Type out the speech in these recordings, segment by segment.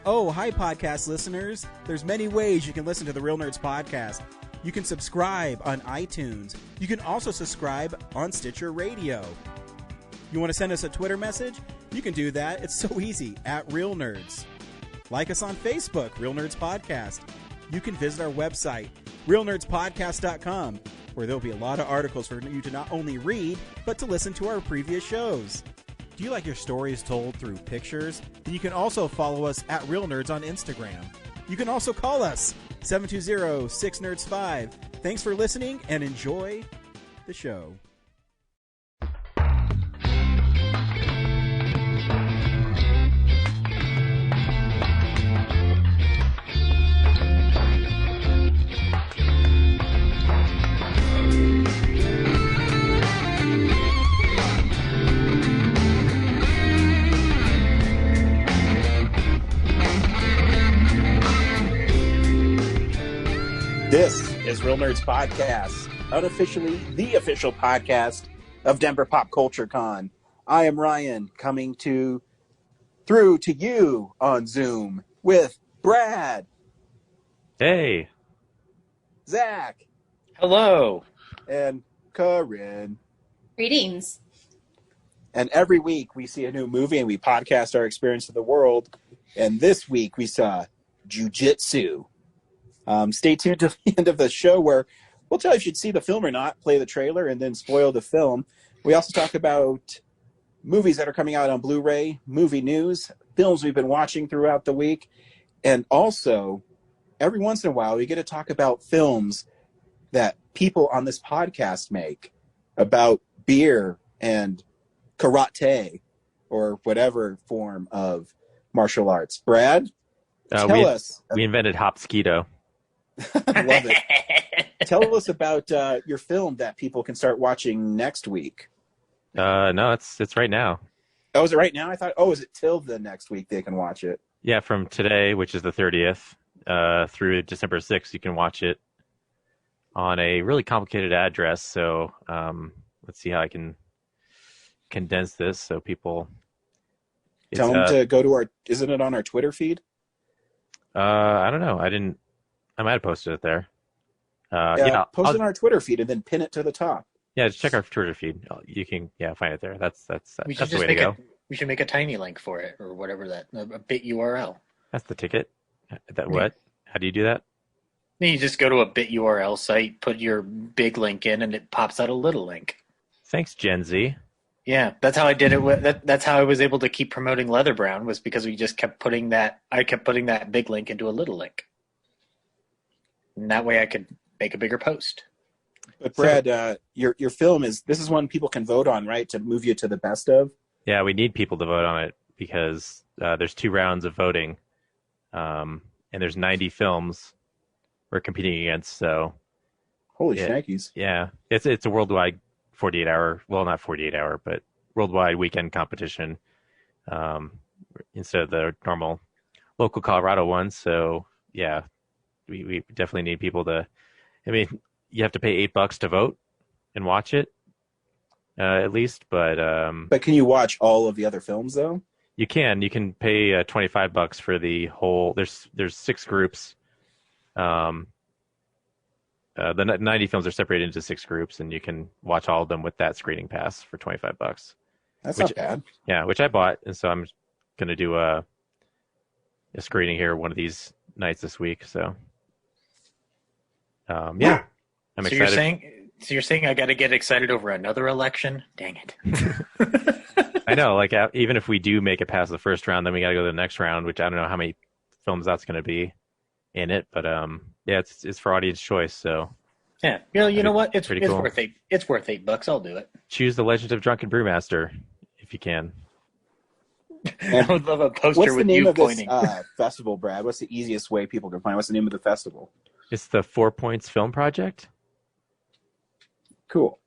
Oh, hi, podcast listeners. There's many ways you can listen to the Real Nerds podcast. You can subscribe on iTunes. You can also subscribe on Stitcher Radio. You want to send us a Twitter message? You can do that. It's so easy, at Real Nerds. Like us on Facebook, Real Nerds Podcast. You can visit our website, realnerdspodcast.com, where there'll be a lot of articles for you to not only read, but to listen to our previous shows. Do you like your stories told through pictures? Then you can also follow us at Real Nerds on Instagram. You can also call us, 720-6nerds5. Thanks for listening and enjoy the show. This is Real Nerds Podcast, unofficially the official podcast of Denver Pop Culture Con. I am Ryan, coming through to you on Zoom with Brad. Hey. Zach. Hello. And Corinne. Greetings. And every week we see a new movie and we podcast our experience of the world. And this week we saw Jiu Jitsu. Stay tuned to the end of the show where we'll tell you if you should see the film or not, play the trailer, and then spoil the film. We also talk about movies that are coming out on Blu-ray, movie news, films we've been watching throughout the week, and also, every once in a while, we get to talk about films that people on this podcast make about beer and karate or whatever form of martial arts. Brad, tell us. We invented Hopskeeto. I love it. Tell us about your film that people can start watching next week. No, it's right now. Oh, is it right now? I thought, is it till the next week they can watch it? Yeah, from today, which is the 30th, through December 6th, you can watch it on a really complicated address. So let's see how I can condense this so people... Tell them to go to our... Isn't it on our Twitter feed? I don't know. I might have posted it there. Post it on our Twitter feed and then pin it to the top. Yeah, just check our Twitter feed. You can find it there. That's the way to go. We should make a tiny link for it or whatever a bit URL. That's the ticket. What? How do you do that? You just go to a bit URL site, put your big link in, and it pops out a little link. Thanks, Gen Z. Yeah, that's how I did it. That's how I was able to keep promoting Leather Brown, was because we just kept putting that. I kept putting that big link into a little link. And that way I could make a bigger post. But Brad, your film this is one people can vote on, right? To move you to the best of? Yeah, we need people to vote on it because there's 2 rounds of voting. And there's 90 films we're competing against. So holy shnikes. Yeah. It's a worldwide 48-hour, well, not 48-hour, but worldwide weekend competition instead of the normal local Colorado one. So yeah. We definitely need people to. I mean, you have to pay $8 to vote and watch it, at least. But can you watch all of the other films though? You can. You can pay $25 for the whole. There's 6 groups. The 90 films are separated into 6 groups, and you can watch all of them with that screening pass for $25. That's not bad. Yeah, which I bought, and so I'm going to do a screening here one of these nights this week. So. I'm excited. You're saying I got to get excited over another election? Dang it! I know. Like even if we do make it past the first round, then we got to go to the next round, which I don't know how many films that's going to be in it. But it's for audience choice. So yeah, you know what? It's cool. worth $8. It's worth $8. I'll do it. Choose the Legend of Drunken Brewmaster if you can. I would love a poster with you pointing. What's the name of this festival, Brad? What's the easiest way people can find? What's the name of the festival? It's the 4 Points Film Project. Cool.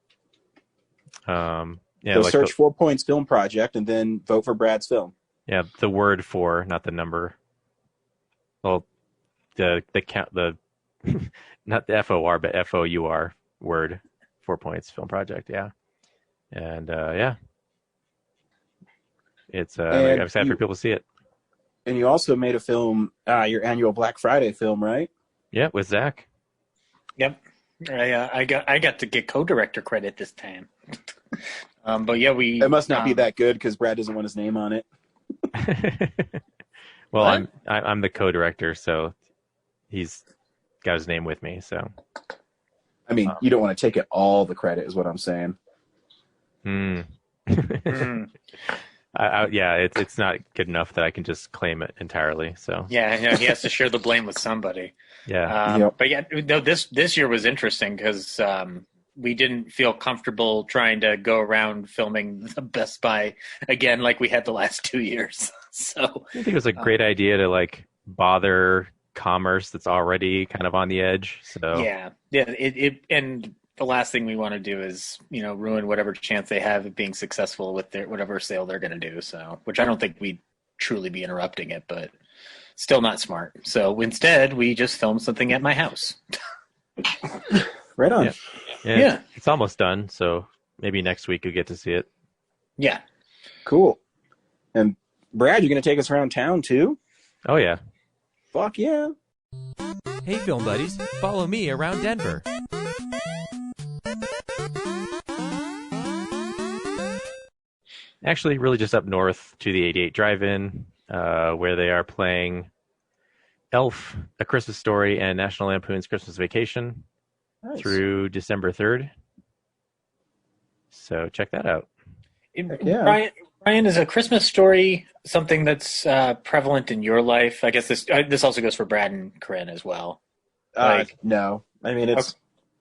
Search 4 Points Film Project and then vote for Brad's film. Yeah, the word 4, not the number. Well, the count, not the FOR, but FOUR word. 4 Points Film Project. Yeah, and it's I'm excited for people to see it. And you also made a film, your annual Black Friday film, right? Yeah, with Zach. Yep. I got to get co-director credit this time. But yeah, It must not be that good because Brad doesn't want his name on it. Well, What? I'm the co-director, so he's got his name with me. So, I mean, you don't want to take it all the credit, is what I'm saying. Yeah, it's not good enough that I can just claim it entirely. So Yeah, he has to share the blame with somebody. yeah, Yep. But yeah, no, this year was interesting because we didn't feel comfortable trying to go around filming the Best Buy again like we had the last 2 years. So I think it was a great idea to like bother commerce that's already kind of on the edge. So yeah, it and the last thing we want to do is ruin whatever chance they have of being successful with their whatever sale they're going to do. So, which I don't think we'd truly be interrupting it, but still not smart. So instead, we just filmed something at my house. Right on. Yeah. It's almost done. So maybe next week you'll get to see it. Yeah. Cool. And Brad, you're going to take us around town too? Oh yeah. Fuck yeah. Hey, film buddies, follow me around Denver. Actually, really just up north to the 88 Drive-In, where they are playing Elf, A Christmas Story, and National Lampoon's Christmas Vacation through December 3rd. So check that out. Yeah. Ryan, is A Christmas Story something that's prevalent in your life? I guess this also goes for Brad and Corinne as well. No. I mean,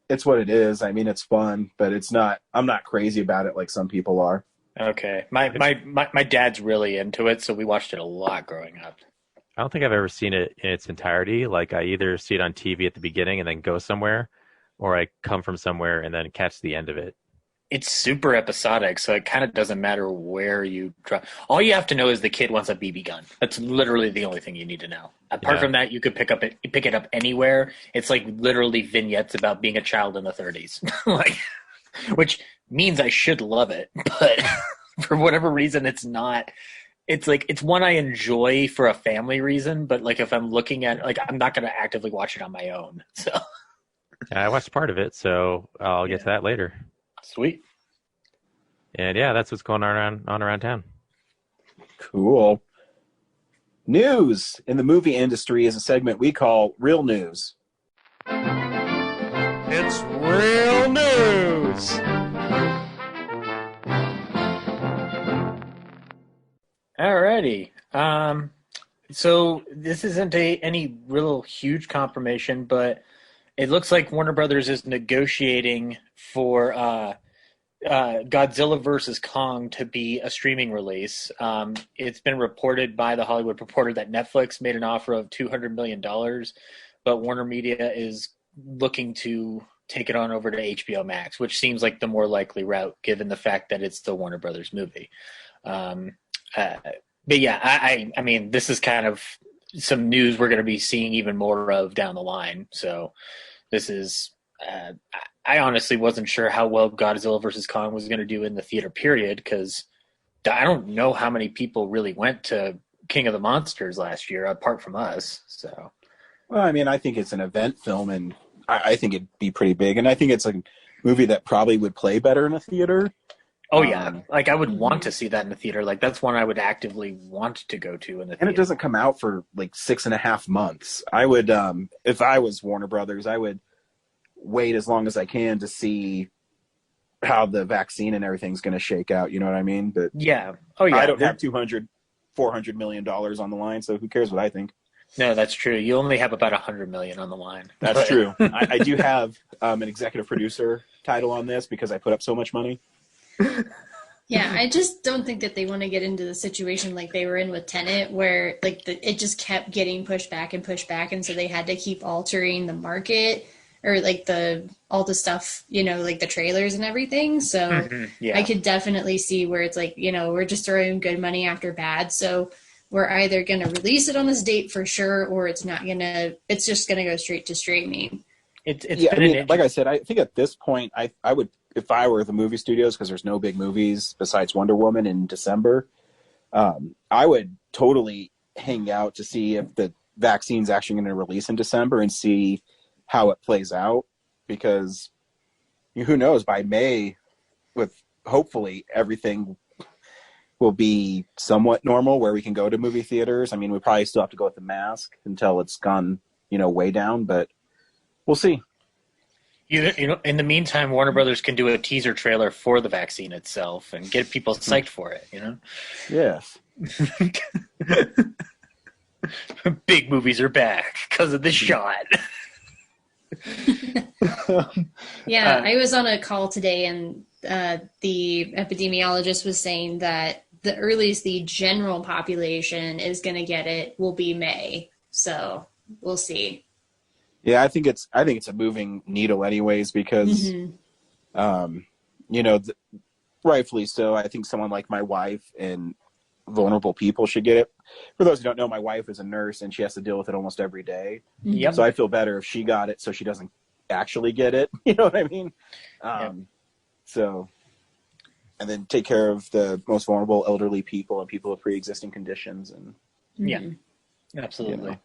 it's what it is. I mean, it's fun, but it's not. I'm not crazy about it like some people are. Okay. My dad's really into it, so we watched it a lot growing up. I don't think I've ever seen it in its entirety. Like I either see it on TV at the beginning and then go somewhere, or I come from somewhere and then catch the end of it. It's super episodic, so it kind of doesn't matter where you drop. All you have to know is the kid wants a BB gun. That's literally the only thing you need to know. Apart from that, you could pick it up anywhere. It's like literally vignettes about being a child in the 30s, which means I should love it, but for whatever reason, it's not. It's like it's one I enjoy for a family reason, but like if I'm looking at I'm not going to actively watch it on my own. So I watched part of it, so I'll get to that later. Sweet. And yeah, that's what's going on around town. Cool. News in the movie industry is a segment we call Real News. It's real news! Alrighty. So this isn't any real huge confirmation, but it looks like Warner Brothers is negotiating for Godzilla vs. Kong to be a streaming release. It's been reported by The Hollywood Reporter that Netflix made an offer of $200 million, but Warner Media is looking to take it on over to HBO Max, which seems like the more likely route given the fact that it's the Warner Brothers movie. But yeah, I mean, this is kind of some news we're going to be seeing even more of down the line. So this is, I honestly wasn't sure how well Godzilla vs. Kong was going to do in the theater period, because I don't know how many people really went to King of the Monsters last year, apart from us. So, Well, I mean, I think it's an event film, and I think it'd be pretty big. And I think it's a movie that probably would play better in a theater. oh yeah, I would want to see that in the theater. That's one I would actively want to go to in the theater. And it doesn't come out for 6.5 months. I would, if I was Warner Brothers, I would wait as long as I can to see how the vaccine and everything's going to shake out. You know what I mean? But yeah. Oh yeah. I don't have $400 million on the line, so who cares what I think? No, that's true. You only have about $100 million on the line. That's true. I do have an executive producer title on this because I put up so much money. Yeah, I just don't think that they want to get into the situation like they were in with Tenet, where it just kept getting pushed back, and so they had to keep altering the market or all the stuff, the trailers and everything. So yeah. I could definitely see where it's we're just throwing good money after bad. So we're either going to release it on this date for sure, or it's just going to go straight to streaming. Like I said, I think at this point, I would, if I were the movie studios, because there's no big movies besides Wonder Woman in December, I would totally hang out to see if the vaccine's actually going to release in December and see how it plays out, because who knows, by May, with hopefully everything will be somewhat normal where we can go to movie theaters. I mean, we probably still have to go with the mask until it's gone, way down, but we'll see. In the meantime, Warner Brothers can do a teaser trailer for the vaccine itself and get people psyched for it, Yes. Big movies are back because of the shot. Yeah, I was on a call today, and the epidemiologist was saying that the earliest the general population is going to get it will be May. So we'll see. Yeah, I think it's a moving needle anyways, because, rightfully so. I think someone like my wife and vulnerable people should get it. For those who don't know, my wife is a nurse and she has to deal with it almost every day. Yep. So I feel better if she got it so she doesn't actually get it. You know what I mean? Yep. So, and then take care of the most vulnerable elderly people and people with pre-existing conditions. And yeah, absolutely.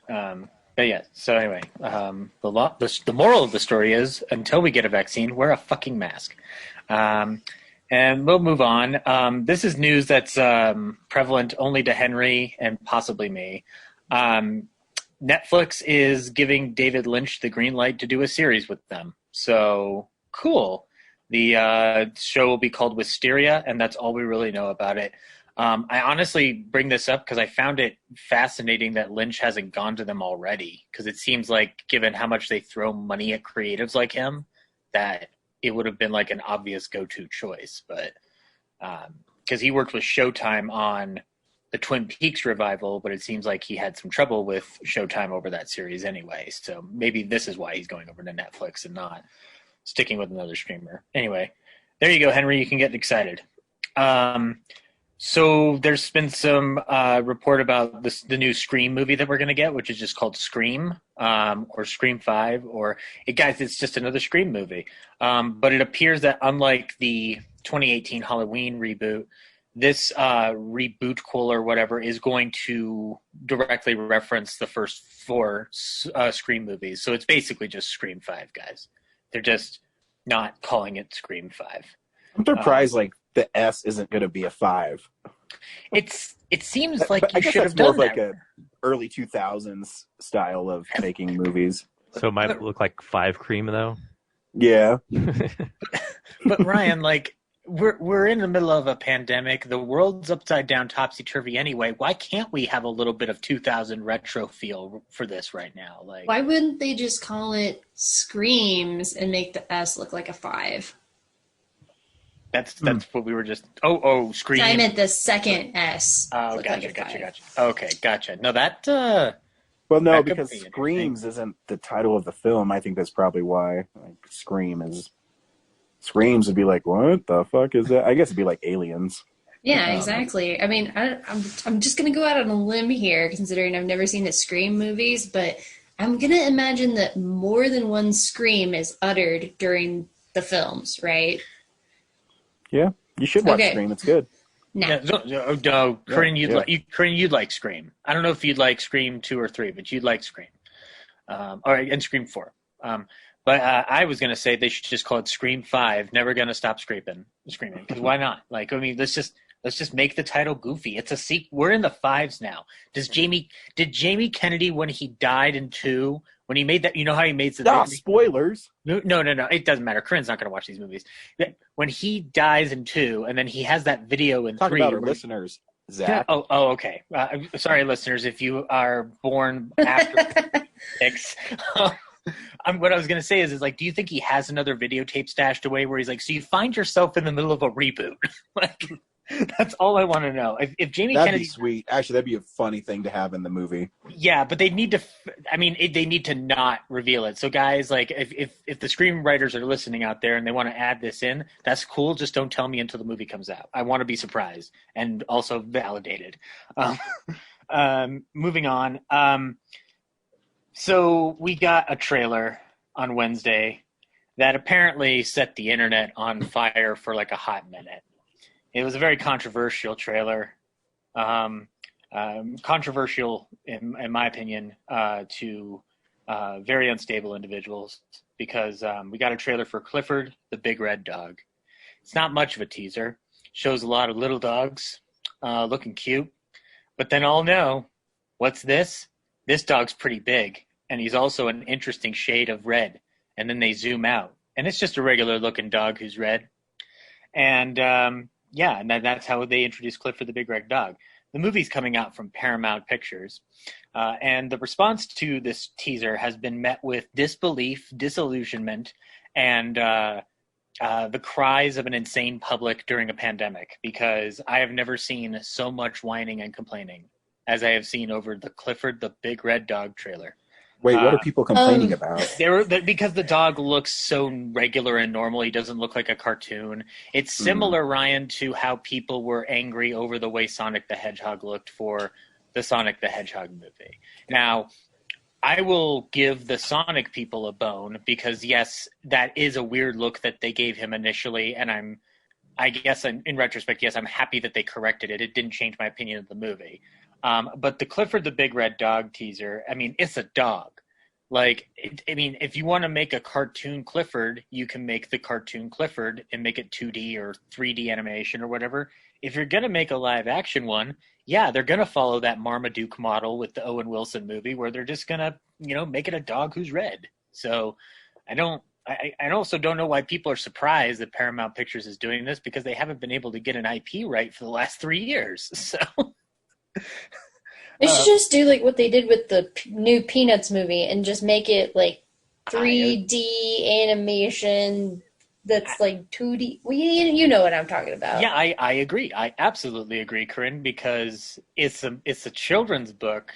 But yeah, so anyway, the moral of the story is, until we get a vaccine, wear a fucking mask. And we'll move on. This is news that's prevalent only to Henry and possibly me. Netflix is giving David Lynch the green light to do a series with them. So, cool. The show will be called Wisteria, and that's all we really know about it. I honestly bring this up because I found it fascinating that Lynch hasn't gone to them already, because it seems like, given how much they throw money at creatives like him, that it would have been like an obvious go-to choice. But because he worked with Showtime on the Twin Peaks revival, but it seems like he had some trouble with Showtime over that series anyway. So maybe this is why he's going over to Netflix and not sticking with another streamer. Anyway, there you go, Henry. You can get excited. So there's been some report about the new Scream movie that we're going to get, which is just called Scream, or Scream 5, guys, it's just another Scream movie. But it appears that unlike the 2018 Halloween reboot, this reboot-quel or whatever is going to directly reference the first 4 Scream movies. So it's basically just Scream 5, guys. They're just not calling it Scream 5. I'm surprised, the S isn't going to be a 5. It seems like I you guess should that's have more done of that. a early 2000s style of making movies. So it might look like 5 Cream, though. Yeah. But Ryan, we're in the middle of a pandemic. The world's upside down, topsy-turvy anyway. Why can't we have a little bit of 2000 retro feel for this right now? Why wouldn't they just call it Screams and make the S look like a 5? That's what we were just. Oh, Scream. I meant the second S. Oh, gotcha. Okay, gotcha. No, that. Well, no, that could because be Screams isn't the title of the film. I think that's probably why. Screams would be like, what the fuck is that? I guess it'd be like Aliens. Yeah, exactly. I mean, I'm just going to go out on a limb here, considering I've never seen the Scream movies, but I'm going to imagine that more than one scream is uttered during the films, right? Yeah, you should watch Scream. It's good. No. No, Corinne, you'd like Scream. I don't know if you'd like Scream 2 or 3, but you'd like Scream. All right, and Scream 4. But I was going to say they should just call it Scream 5. Never going to stop screaming. Because why not? Let's just make the title goofy. It's a sequel. We're in the 5s now. Did Jamie Kennedy, when he died in 2, when he made that, you know how he made the spoilers. No, it doesn't matter. Corinne's not going to watch these movies. When he dies in 2, and then he has that video in 3. Talk about our listeners, Zach. Oh, okay. Sorry, listeners, if you are born after 6. What I was going to say is do you think he has another videotape stashed away where he's like, so you find yourself in the middle of a reboot? That's all I want to know. If Jamie That'd Kennedy, be sweet. Actually, that'd be a funny thing to have in the movie. Yeah, but they need to. They need to not reveal it. So, guys, if the screenwriters are listening out there and they want to add this in, that's cool. Just don't tell me until the movie comes out. I want to be surprised and also validated. Moving on. So we got a trailer on Wednesday that apparently set the internet on fire for a hot minute. It was a very controversial trailer. controversial, in my opinion, to very unstable individuals, because we got a trailer for Clifford the Big Red Dog. It's not much of a teaser. Shows a lot of little dogs looking cute. But then I'll know, what's this? This dog's pretty big, and he's also an interesting shade of red. And then they zoom out, and it's just a regular-looking dog who's red. And, yeah, and that's how they introduced Clifford the Big Red Dog. The movie's coming out from Paramount Pictures, and the response to this teaser has been met with disbelief, disillusionment, and the cries of an insane public during a pandemic, because I have never seen so much whining and complaining as I have seen over the Clifford the Big Red Dog trailer. Wait, what are people complaining about? Because the dog looks so regular and normal. He doesn't look like a cartoon. It's similar, Ryan, to how people were angry over the way Sonic the Hedgehog looked for the Sonic the Hedgehog movie. Now, I will give the Sonic people a bone, because, yes, that is a weird look that they gave him initially, and I guess in retrospect, yes, I'm happy that they corrected it. It didn't change my opinion of the movie. But the Clifford the Big Red Dog teaser, I mean, it's a dog. Like, if you want to make a cartoon Clifford, you can make the cartoon Clifford and make it 2D or 3D animation or whatever. If you're going to make a live action one, yeah, they're going to follow that Marmaduke model with the Owen Wilson movie, where they're just going to, make it a dog who's red. So I also don't know why people are surprised that Paramount Pictures is doing this, because they haven't been able to get an IP right for the last 3 years. So they should just do like what they did with the new Peanuts movie and just make it like 3D animation that's like 2D. Well, you know what I'm talking about. Yeah, I agree. I absolutely agree, Corinne, because it's a children's book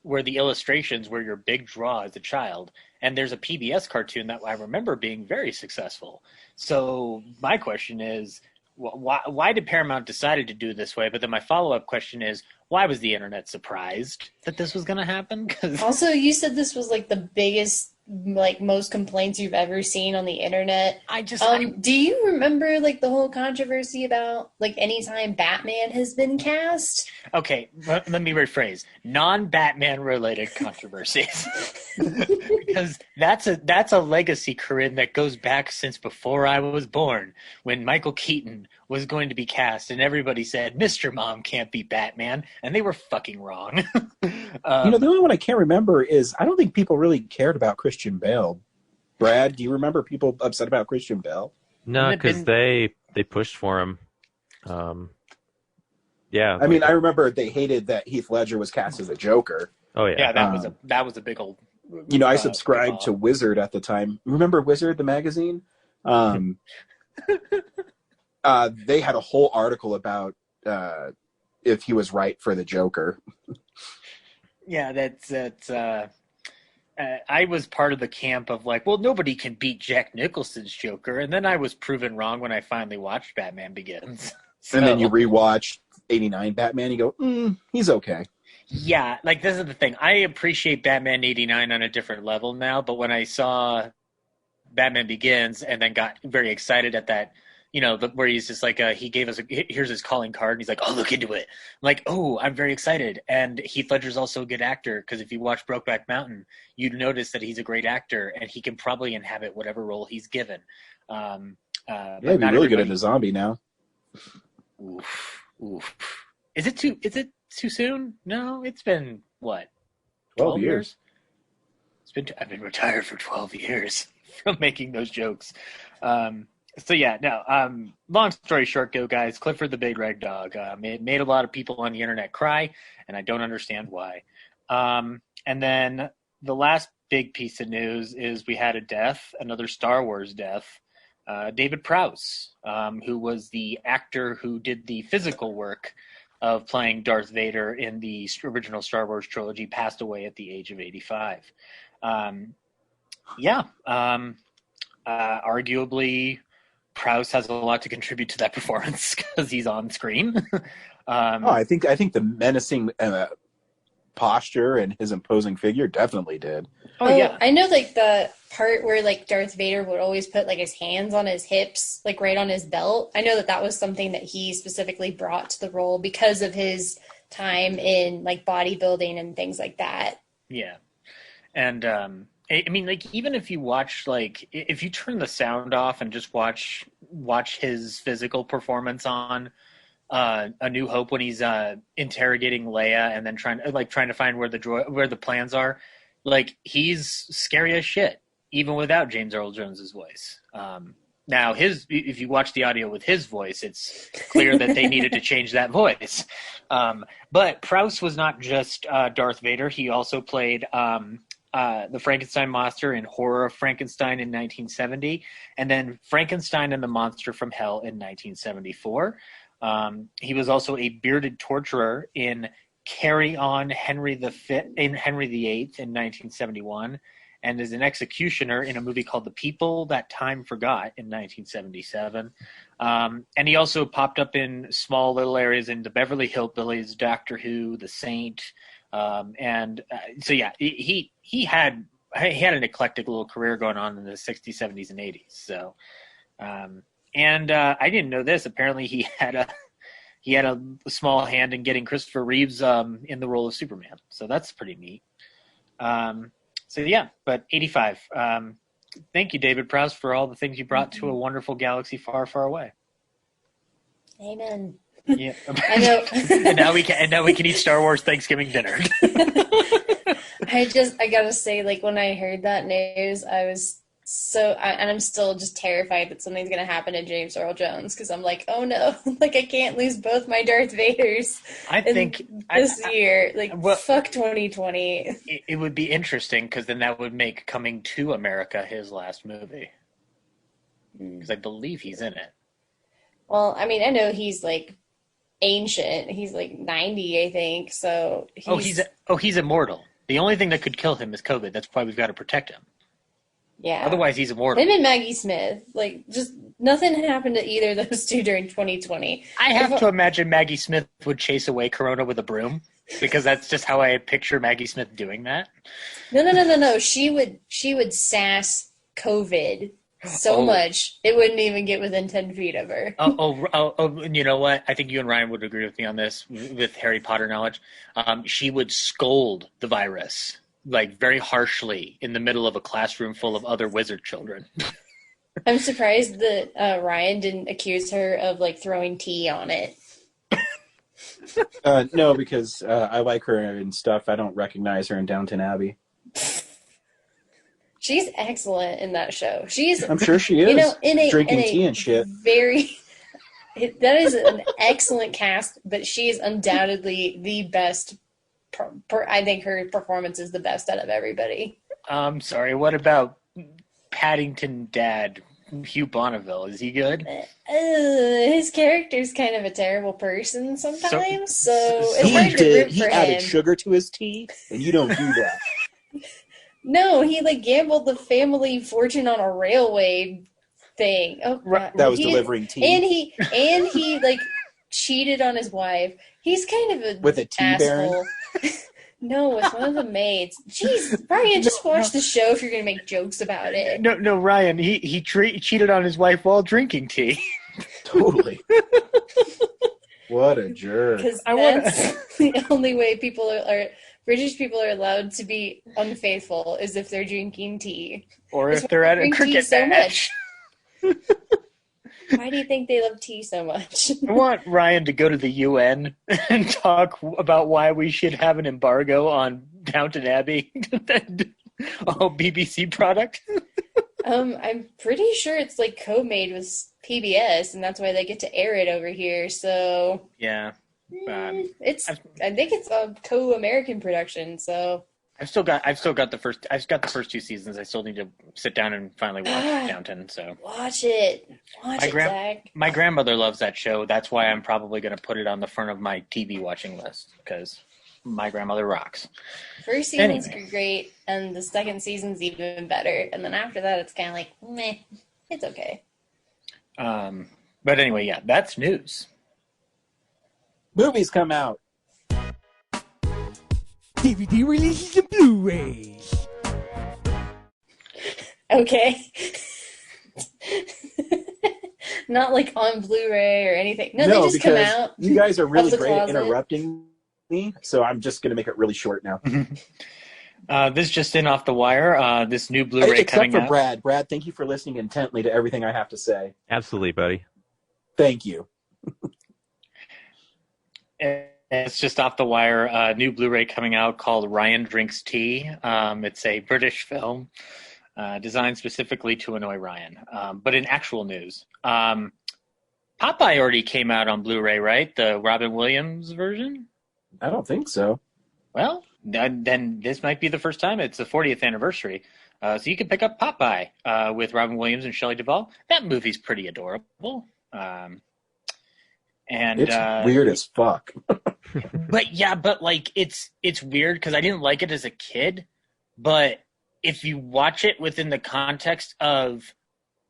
where the illustrations were your big draw as a child. And there's a PBS cartoon that I remember being very successful. So my question is, why did Paramount decide to do it this way? But then my follow-up question is, why was the internet surprised that this was going to happen? Also, you said this was like the biggest, like most complaints you've ever seen on the internet. Do you remember like the whole controversy about like anytime Batman has been cast? Okay, let me rephrase. Non-Batman related controversies. Because that's a legacy, Corinne, that goes back since before I was born, when Michael Keaton was going to be cast and everybody said Mr. Mom can't be Batman, and they were fucking wrong. The only one I can't remember is, I don't think people really cared about Christian Bale. Brad, do you remember people upset about Christian Bale? No, because they pushed for him. Yeah. I mean, I remember they hated that Heath Ledger was cast as a Joker. Oh yeah. Yeah, that was a big old. I subscribed to Wizard at the time. Remember Wizard, the magazine? They had a whole article about if he was right for the Joker. Yeah, that's. I was part of the camp of like, well, nobody can beat Jack Nicholson's Joker, and then I was proven wrong when I finally watched Batman Begins. So, and then you rewatch '89 Batman, you go, he's okay. Yeah, like this is the thing. I appreciate Batman '89 on a different level now, but when I saw Batman Begins and then got very excited at that, where he's just like, he gave us here's his calling card, and he's like, oh, look into it. I'm like, oh, I'm very excited. And Heath Ledger's also a good actor, because if you watch Brokeback Mountain, you'd notice that he's a great actor, and he can probably inhabit whatever role he's given. Yeah, he'd be really good at a zombie now. Oof. Is it too soon? No, it's been what? 12 years. I've been retired for 12 years from making those jokes. So yeah, no. Long story short, guys. Clifford the Big Red Dog. It made a lot of people on the internet cry, and I don't understand why. And then the last big piece of news is we had a death, another Star Wars death. David Prowse, who was the actor who did the physical work of playing Darth Vader in the original Star Wars trilogy, passed away at the age of 85. Arguably, Prowse has a lot to contribute to that performance because he's on screen. I think the menacing posture and his imposing figure definitely did. Oh yeah, I know like the part where like Darth Vader would always put like his hands on his hips, like right on his belt. I know that was something that he specifically brought to the role because of his time in like bodybuilding and things like that. Yeah. And I mean, like, even if you watch, like, if you turn the sound off and just watch his physical performance on A New Hope when he's interrogating Leia and then trying to find where the plans are, like, he's scary as shit, even without James Earl Jones's voice. Now, if you watch the audio with his voice, it's clear that they needed to change that voice. But Prowse was not just Darth Vader. He also played the Frankenstein monster in Horror of Frankenstein in 1970, and then Frankenstein and the Monster from Hell in 1974. He was also a bearded torturer in Carry On Henry VIII in 1971, and is an executioner in a movie called The People That Time Forgot in 1977. And he also popped up in small little areas in the Beverly Hillbillies, Doctor Who, The Saint. So yeah, he had an eclectic little career going on in the 60s, 70s, and 80s. So, I didn't know this. Apparently, he had a small hand in getting Christopher Reeves in the role of Superman. So that's pretty neat. So yeah, but 85. Thank you, David Prowse, for all the things you brought to a wonderful galaxy far, far away. Amen. Yeah, I know. and now we can eat Star Wars Thanksgiving dinner. I gotta say, like, when I heard that news, I was and I'm still just terrified that something's gonna happen to James Earl Jones, because I'm like, oh no, like, I can't lose both my Darth Vaders. I think this year, like, fuck 2020. It would be interesting, because then that would make Coming to America his last movie, because I believe he's in it. Well, I mean, I know he's like ancient. He's like 90, I think. So he's immortal. The only thing that could kill him is COVID. That's why we've got to protect him. Yeah. Otherwise, he's immortal. Him and Maggie Smith, like, just nothing happened to either of those two during 2020. I have to imagine Maggie Smith would chase away Corona with a broom, because that's just how I picture Maggie Smith doing that. No. She would sass COVID so much it wouldn't even get within 10 feet of her. You know what? I think you and Ryan would agree with me on this with Harry Potter knowledge. She would scold the virus, like, very harshly in the middle of a classroom full of other wizard children. I'm surprised that Ryan didn't accuse her of, like, throwing tea on it. No, because I like her and stuff. I don't recognize her in Downton Abbey. She's excellent in that show. I'm sure she is. You know, drinking tea and shit. That is an excellent cast, but she is undoubtedly the best. I think her performance is the best out of everybody. Sorry, what about Paddington Dad, Hugh Bonneville? Is he good? His character's kind of a terrible person sometimes, so it's hard to root for him. He added sugar to his tea, and you don't do that. No, he, like, gambled the family fortune on a railway thing. Oh, God. That was delivering tea. And he like cheated on his wife. He's kind of with a tea baron. No, with one of the maids. Jeez, Ryan, just watch the show if you're gonna make jokes about it. No, Ryan. He cheated on his wife while drinking tea. Totally. What a jerk. Because that's the only way British people are allowed to be unfaithful is if they're drinking tea. Or if they're at a cricket match. Why do you think they love tea so much? I want Ryan to go to the UN and talk about why we should have an embargo on Downton Abbey, a BBC product. I'm pretty sure it's like co-made with PBS, and that's why they get to air it over here. So yeah. I think it's a co-American production, so I've got the first two seasons. I still need to sit down and finally watch Downton. So watch it, Zach. My grandmother loves that show. That's why I'm probably going to put it on the front of my TV watching list, because my grandmother rocks. First season's great, and the second season's even better. And then after that, it's kind of like meh. It's okay. But anyway, yeah, that's news. Movies come out. DVD releases and Blu-rays. Okay. Not like on Blu-ray or anything. No, they just come out. You guys are really great at interrupting me, so I'm just going to make it really short now. This just in off the wire. This new Blu-ray Except coming for out. Brad. Brad, thank you for listening intently to everything I have to say. Absolutely, buddy. Thank you. It's just off the wire. New Blu-ray coming out called Ryan Drinks Tea. It's a British film designed specifically to annoy Ryan. But in actual news, Popeye already came out on Blu-ray, right? The Robin Williams version? I don't think so. Well, then this might be the first time. It's the 40th anniversary. So you can pick up Popeye with Robin Williams and Shelley Duvall. That movie's pretty adorable. And It's weird as fuck. but like it's weird because I didn't like it as a kid. But if you watch it within the context of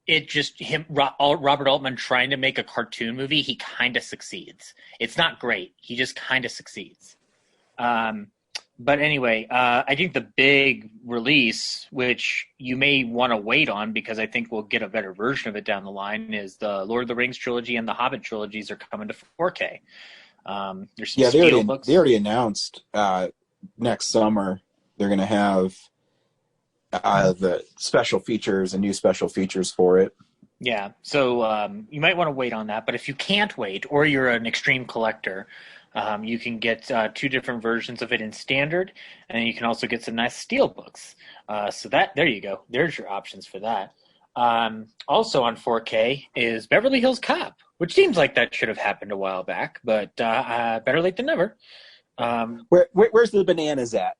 it just Robert Altman trying to make a cartoon movie, he kind of succeeds. It's not great. He just kind of succeeds. But anyway, I think the big release, which you may want to wait on because I think we'll get a better version of it down the line, is the Lord of the Rings trilogy and the Hobbit trilogies are coming to 4K. There's some steelbooks. They already announced next summer they're going to have the special features and new special features for it. Yeah, so you might want to wait on that. But if you can't wait, or you're an extreme collector, you can get two different versions of it in standard, and then you can also get some nice steel books. So there you go. There's your options for that. Also on 4K is Beverly Hills Cop, which seems like that should have happened a while back, but better late than never. Where's the bananas at?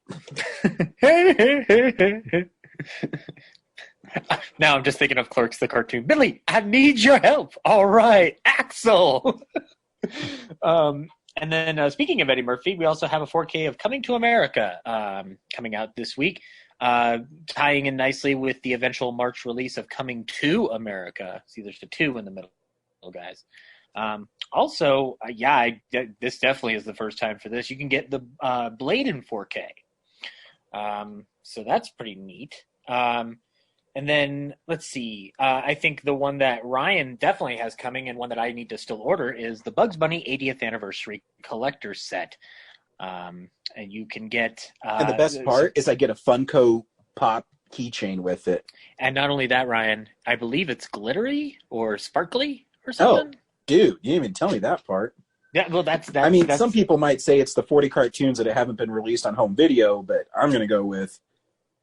Now I'm just thinking of Clerks the cartoon. Billy, I need your help. All right, Axel. And then speaking of Eddie Murphy, we also have a 4K of Coming to America coming out this week, tying in nicely with the eventual March release of Coming to America. See, there's the 2 in the middle, guys. Also, this definitely is the first time for this. You can get the Blade in 4K. So that's pretty neat. And then, let's see, I think the one that Ryan definitely has coming and one that I need to still order is the Bugs Bunny 80th Anniversary Collector's Set. And you can get... and the best part is I get a Funko Pop keychain with it. And not only that, Ryan, I believe it's glittery or sparkly or something. Oh, dude, you didn't even tell me that part. Yeah, well, that's some people might say it's the 40 cartoons that haven't been released on home video, but I'm going to go with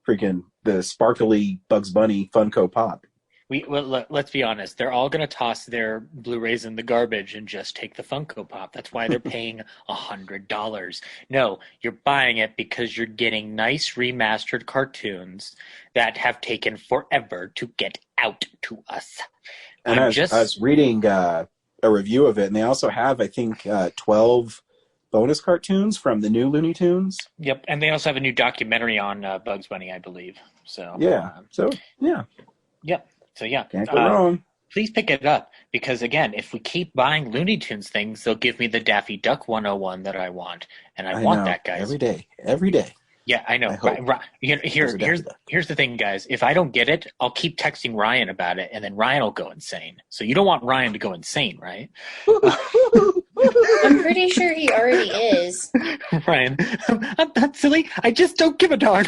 freaking the sparkly Bugs Bunny Funko Pop. Let's be honest. They're all going to toss their Blu-rays in the garbage and just take the Funko Pop. That's why they're paying $100. No, you're buying it because you're getting nice remastered cartoons that have taken forever to get out to us. And I was reading a review of it, and they also have, I think, 12 bonus cartoons from the new Looney Tunes. Yep, and they also have a new documentary on Bugs Bunny, I believe. So yeah, Yep. So yeah, can't go wrong. Please pick it up because again, if we keep buying Looney Tunes things, they'll give me the Daffy Duck 101 that I want, and I want that, guys. Every day. Yeah, I know. Here's the thing, guys. If I don't get it, I'll keep texting Ryan about it, and then Ryan will go insane. So you don't want Ryan to go insane, right? I'm pretty sure he already is. Ryan, I'm not silly. I just don't give a darn.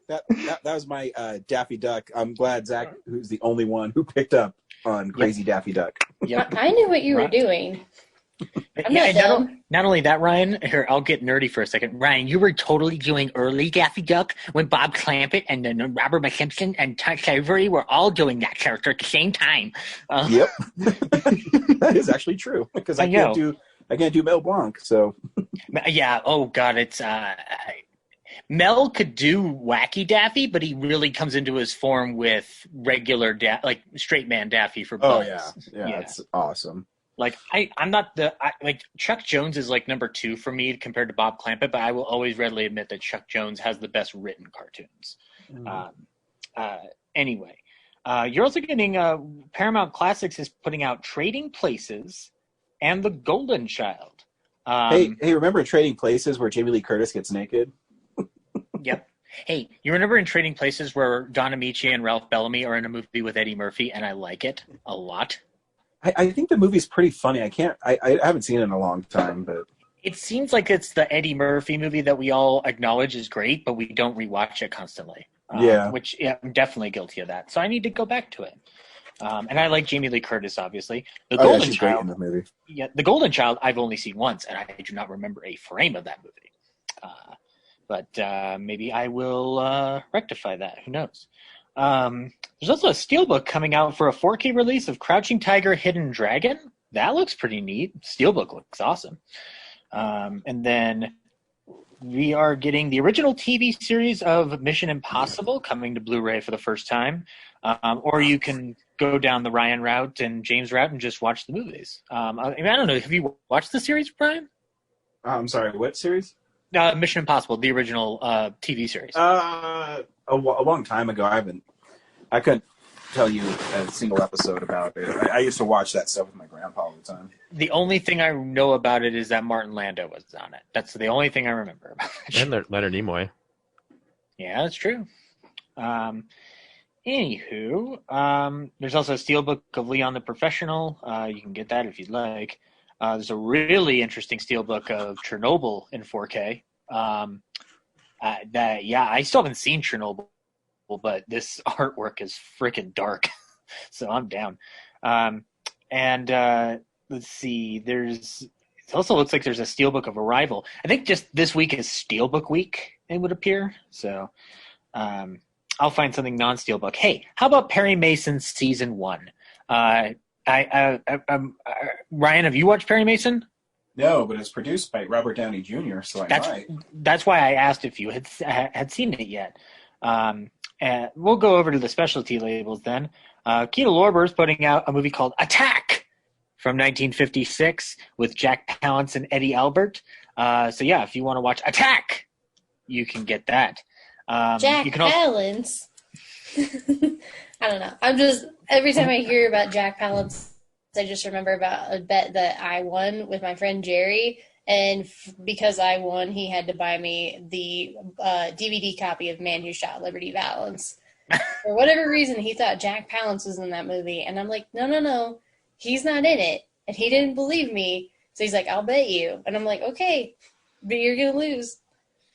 That was my Daffy Duck. I'm glad Zach, who's the only one who picked up on Crazy Daffy Duck. Yep. I knew what you were doing. I'm not dumb. Not only that, Ryan, here, I'll get nerdy for a second. Ryan, you were totally doing early Daffy Duck when Bob Clampett and then Robert McKimpson and Tuck Avery were all doing that character at the same time. Yep. That is actually true because I can't do Mel Blanc, so. Yeah, oh God, it's Mel could do wacky Daffy, but he really comes into his form with regular like straight man Daffy for Bugs. Oh yeah, it's awesome. Like I'm not like Chuck Jones is like number 2 for me compared to Bob Clampett, but I will always readily admit that Chuck Jones has the best written cartoons. Anyway, you're also getting Paramount Classics is putting out Trading Places and The Golden Child. Hey, remember Trading Places where Jamie Lee Curtis gets naked? Yep. Hey, you remember in Trading Places where Don Amici and Ralph Bellamy are in a movie with Eddie Murphy, and I like it a lot. I think the movie's pretty funny. I haven't seen it in a long time, but It seems like it's the Eddie Murphy movie that we all acknowledge is great, but we don't rewatch it constantly. Yeah. Which I'm definitely guilty of that. So I need to go back to it. And I like Jamie Lee Curtis, obviously. The Oh, yeah, Golden she's great Child. in the movie. Yeah, The Golden Child I've only seen once, and I do not remember a frame of that movie. But maybe I will rectify that. Who knows? There's also a steelbook coming out for a 4K release of Crouching Tiger, Hidden Dragon. That looks pretty neat. Steelbook looks awesome. And then we are getting the original TV series of Mission Impossible coming to Blu-ray for the first time. Or you can go down the Ryan route and James route and just watch the movies. I don't know. Have you watched the series, Brian? I'm sorry, what series? Mission Impossible, the original TV series. A long time ago. I couldn't tell you a single episode about it. I used to watch that stuff with my grandpa all the time. The only thing I know about it is that Martin Landau was on it. That's the only thing I remember about it. And Leonard Nimoy. Yeah, that's true. Anywho, there's also a steelbook of Leon the Professional. You can get that if you'd like. There's a really interesting steelbook of Chernobyl in 4K. I still haven't seen Chernobyl, but this artwork is freaking dark, so I'm down. Let's see. It also looks like there's a steelbook of Arrival. I think just this week is Steelbook Week, it would appear. So I'll find something non-steelbook. Hey, how about Perry Mason's Season 1? Ryan, have you watched Perry Mason? No, but it's produced by Robert Downey Jr., so I might. That's why I asked if you had seen it yet. We'll go over to the specialty labels then. Kino Lorber is putting out a movie called Attack from 1956 with Jack Palance and Eddie Albert. If you want to watch Attack, you can get that. Palance. I don't know. Every time I hear about Jack Palance, I just remember about a bet that I won with my friend Jerry. And because I won, he had to buy me the DVD copy of Man Who Shot Liberty Valance. For whatever reason, he thought Jack Palance was in that movie. And I'm like, no, he's not in it. And he didn't believe me. So he's like, I'll bet you. And I'm like, okay, but you're going to lose.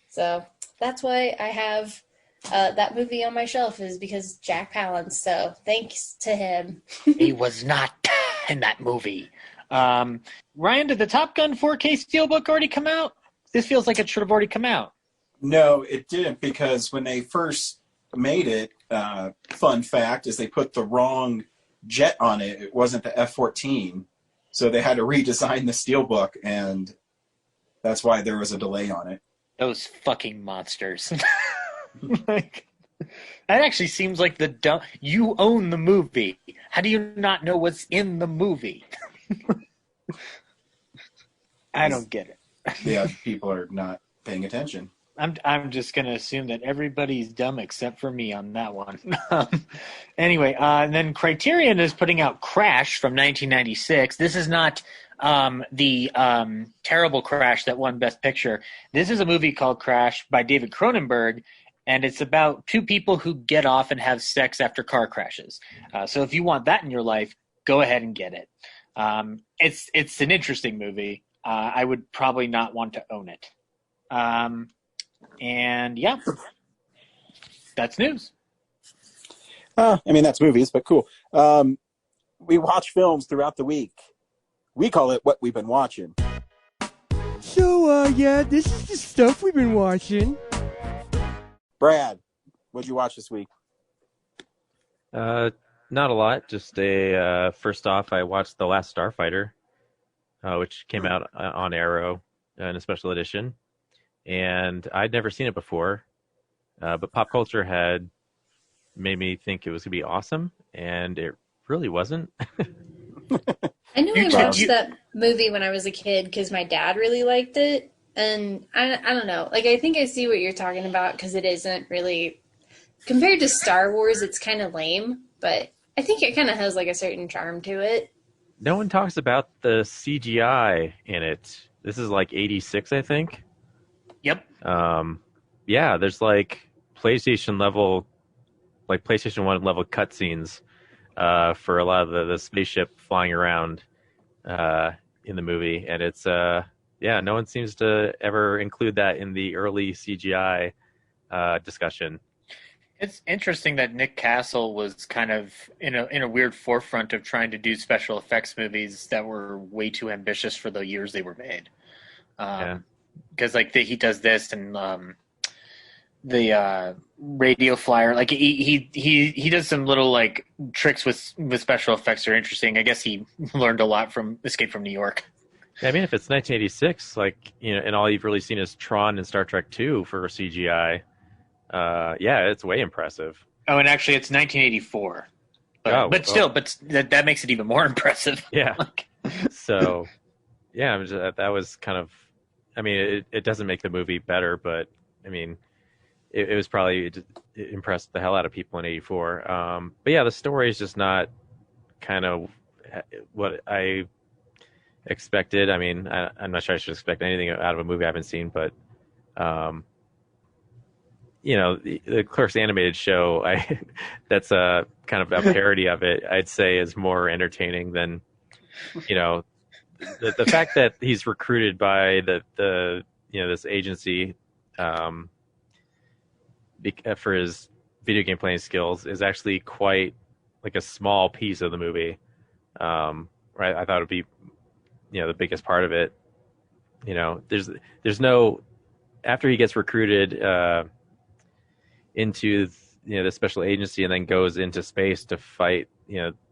So that's why I have that movie on my shelf, is because Jack Palance. So thanks to him. He was not in that movie. Ryan, did the Top Gun 4K Steelbook already come out? This feels like it should have already come out. No, it didn't, because when they first made it, fun fact is they put the wrong jet on it. It wasn't the F-14, so they had to redesign the Steelbook, and that's why there was a delay on it. Those fucking monsters. Like, that actually seems like the dumb. You own the movie. How do you not know what's in the movie? I don't get it. Yeah, people are not paying attention. I'm just going to assume that everybody's dumb except for me on that one. Anyway, and then Criterion is putting out Crash from 1996. This is not the terrible Crash that won Best Picture. This is a movie called Crash by David Cronenberg, and it's about two people who get off and have sex after car crashes. So if you want that in your life, go ahead and get it. It's an interesting movie. I would probably not want to own it. And yeah, that's news. That's movies, but cool. We watch films throughout the week. We call it What We've Been Watching. So, this is the stuff we've been watching. Brad, what'd you watch this week? Not a lot. Just first off, I watched The Last Starfighter, which came out on Arrow in a special edition. And I'd never seen it before, but pop culture had made me think it was going to be awesome, and it really wasn't. I knew I watched that movie when I was a kid because my dad really liked it. And I don't know. Like, I think I see what you're talking about, because it isn't really, compared to Star Wars, it's kind of lame. But I think it kind of has, like, a certain charm to it. No one talks about the CGI in it. This is like 86, I think. Yep. Yeah, there's like PlayStation 1 level cutscenes for a lot of the spaceship flying around in the movie, and it's Yeah, no one seems to ever include that in the early CGI discussion. It's interesting that Nick Castle was kind of in a weird forefront of trying to do special effects movies that were way too ambitious for the years they were made. Yeah. Because he does this and the radio flyer, like he does some little like tricks with special effects that are interesting. I guess he learned a lot from Escape from New York. Yeah, I mean, if it's 1986, like, and all you've really seen is Tron and Star Trek 2 for CGI, yeah, it's way impressive. Oh, and actually, it's 1984. But still, that makes it even more impressive. Yeah. So, yeah, that was kind of. I mean, it doesn't make the movie better, but I mean, it was probably it impressed the hell out of people in '84. But yeah, the story is just not kind of what I expected. I mean, I'm not sure I should expect anything out of a movie I haven't seen, but the Clerks animated show, that's a kind of a parody of it. I'd say is more entertaining than, the fact that he's recruited by the this agency for his video game playing skills is actually quite like a small piece of the movie. Right, I thought it'd be the biggest part of it. There's no, after he gets recruited into the special agency and then goes into space to fight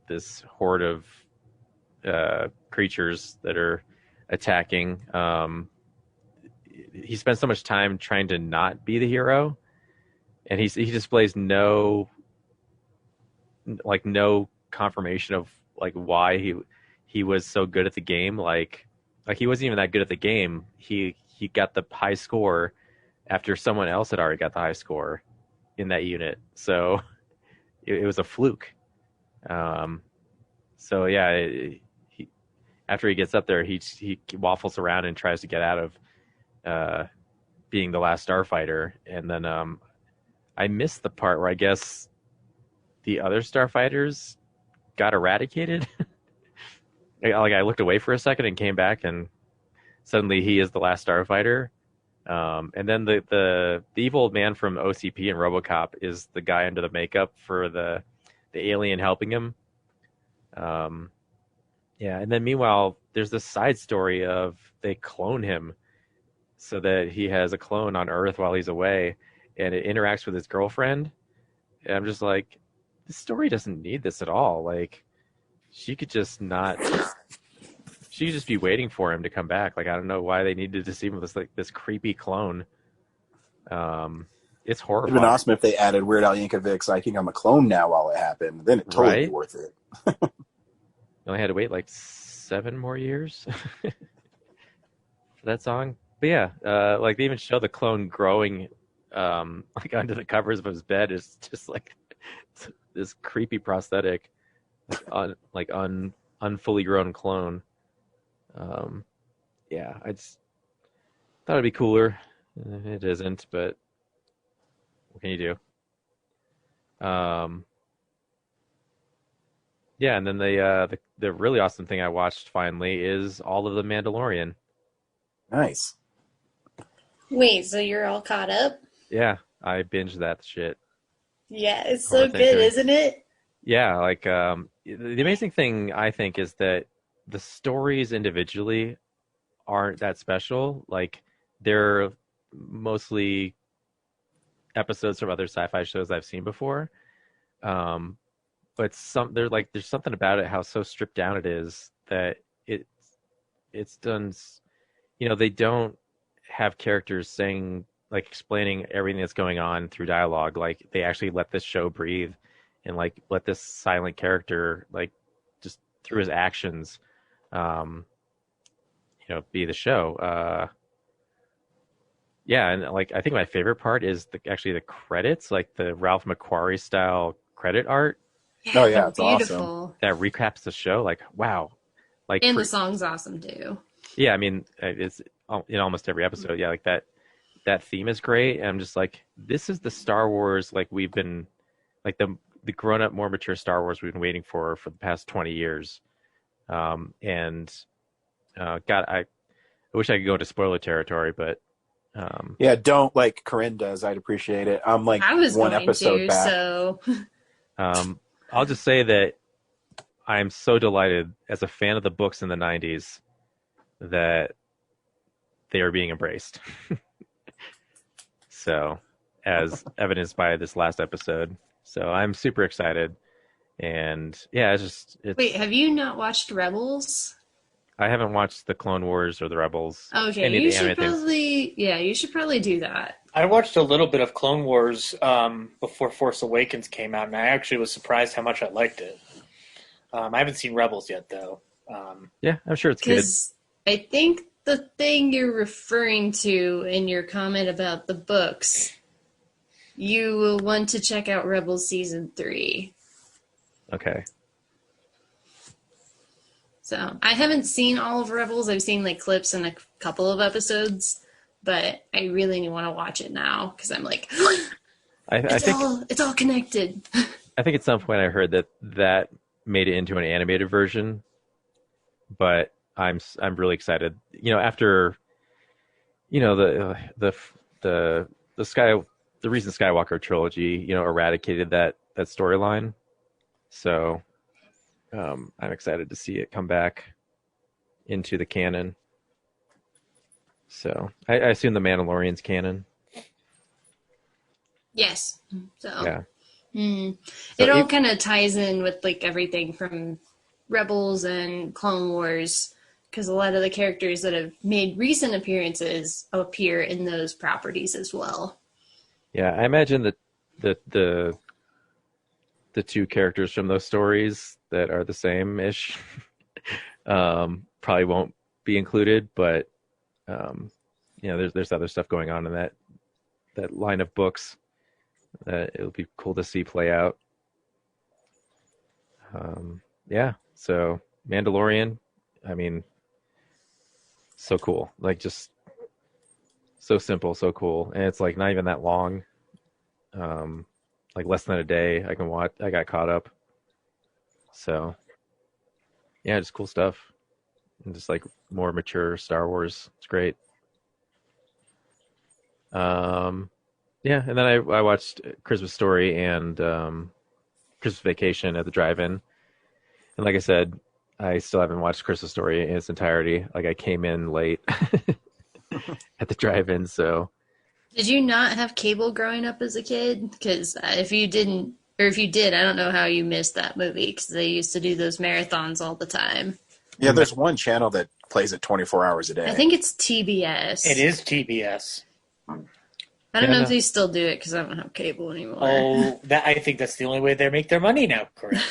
this horde of creatures that are attacking. He spends so much time trying to not be the hero, and he displays no confirmation of like why he was so good at the game. Like he wasn't even that good at the game. He got the high score after someone else had already got the high score in that unit. So it was a fluke. So yeah, after he gets up there, he waffles around and tries to get out of being the last starfighter. And then I missed the part where I guess the other starfighters got eradicated. I looked away for a second and came back, and suddenly he is the last starfighter. And then the evil old man from OCP and RoboCop is the guy under the makeup for the alien helping him. Yeah, and then meanwhile, there's this side story of they clone him so that he has a clone on Earth while he's away, and it interacts with his girlfriend. And I'm just like, this story doesn't need this at all. Like, she could just be waiting for him to come back. Like, I don't know why they needed to see him with this creepy clone. It's horrifying. It'd been awesome if they added Weird Al Yankovic's "I think I'm a clone now" while it happened. Then it totally be worth it. I only had to wait like 7 more years for that song. But yeah, like they even show the clone growing like under the covers of his bed. Is just like this creepy prosthetic, unfully grown clone. Yeah, I just thought it'd be cooler. It isn't, but what can you do? Yeah, and then the really awesome thing I watched finally is all of The Mandalorian. Nice. Wait, so you're all caught up? Yeah, I binged that shit. Yeah, it's so good, isn't it? Yeah, like the amazing thing I think is that the stories individually aren't that special. Like they're mostly episodes from other sci-fi shows I've seen before. But there's something about it, how so stripped down it is, that it's done. They don't have characters saying, like, explaining everything that's going on through dialogue. Like they actually let this show breathe and like let this silent character, like, just through his actions, be the show. Yeah, and like I think my favorite part is actually the credits, like the Ralph McQuarrie style credit art. Oh yeah, it's beautiful. Awesome. That recaps the show. Like, wow. Like, and the song's awesome too. Yeah, I mean, it's in almost every episode. Yeah, like that theme is great. And I'm just like, this is the Star Wars like we've been, like the grown up, more mature Star Wars we've been waiting for the past 20 years. God, I wish I could go into spoiler territory, but Yeah, don't like Corinne does. I'd appreciate it. I'm like I was one going episode to, back. so I'll just say that I'm so delighted as a fan of the books in the 90s that they are being embraced. So, as evidenced by this last episode. So I'm super excited. And yeah, it's wait, have you not watched Rebels? I haven't watched the Clone Wars or the Rebels. Okay, any of you the should anime things. probably you should probably do that. I watched a little bit of Clone Wars before Force Awakens came out, and I actually was surprised how much I liked it. I haven't seen Rebels yet, though. Yeah, I'm sure it's good. Because I think the thing you're referring to in your comment about the books, you will want to check out Rebels Season 3. Okay. So I haven't seen all of Rebels. I've seen like clips and a couple of episodes, but I really want to watch it now because I'm like, I think it's all connected. I think at some point I heard that made it into an animated version, but I'm really excited. After the recent Skywalker trilogy, eradicated that storyline. So I'm excited to see it come back into the canon. So I assume the Mandalorian's canon. Yes. So Yeah. It all kind of ties in with like everything from Rebels and Clone Wars, because a lot of the characters that have made recent appearances appear in those properties as well. Yeah, I imagine that the two characters from those stories that are the same-ish probably won't be included, but there's other stuff going on in that line of books that it'll be cool to see play out. Yeah, so Mandalorian, I mean, so cool. Like, just so simple, so cool. And it's like not even that long. Like less than a day I can watch. I got caught up. So yeah, just cool stuff. And just like more mature Star Wars. It's great. Yeah, and then I watched Christmas Story and Christmas Vacation at the drive-in. And like I said, I still haven't watched Christmas Story in its entirety. Like, I came in late at the drive-in, so. Did you not have cable growing up as a kid? Because if you didn't, or if you did, I don't know how you missed that movie, because they used to do those marathons all the time. Yeah, there's one channel that plays it 24 hours a day. I think it's TBS. It is TBS. I don't know if they still do it because I don't have cable anymore. Oh, I think that's the only way they make their money now, correct?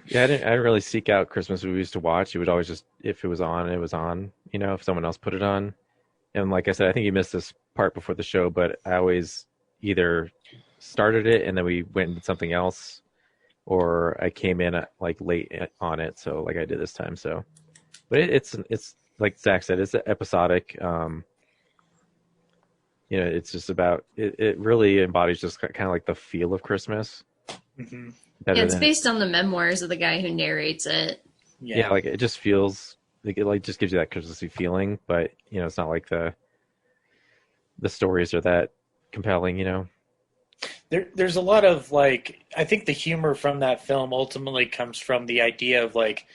Yeah, I didn't really seek out Christmas movies to watch. It would always just, if it was on, it was on, if someone else put it on. And like I said, I think you missed this part before the show, but I always either started it and then we went and did something else, or I came in at, like, late on it, so like I did this time. So, but it's like Zach said, it's episodic. It's just about it really embodies just kind of like the feel of Christmas. Mm-hmm. Yeah, it's based on the memoirs of the guy who narrates it. Yeah, like it just feels like it just gives you that Christmassy feeling, but it's not like the stories are that compelling. There's a lot of, like, I think the humor from that film ultimately comes from the idea of, like,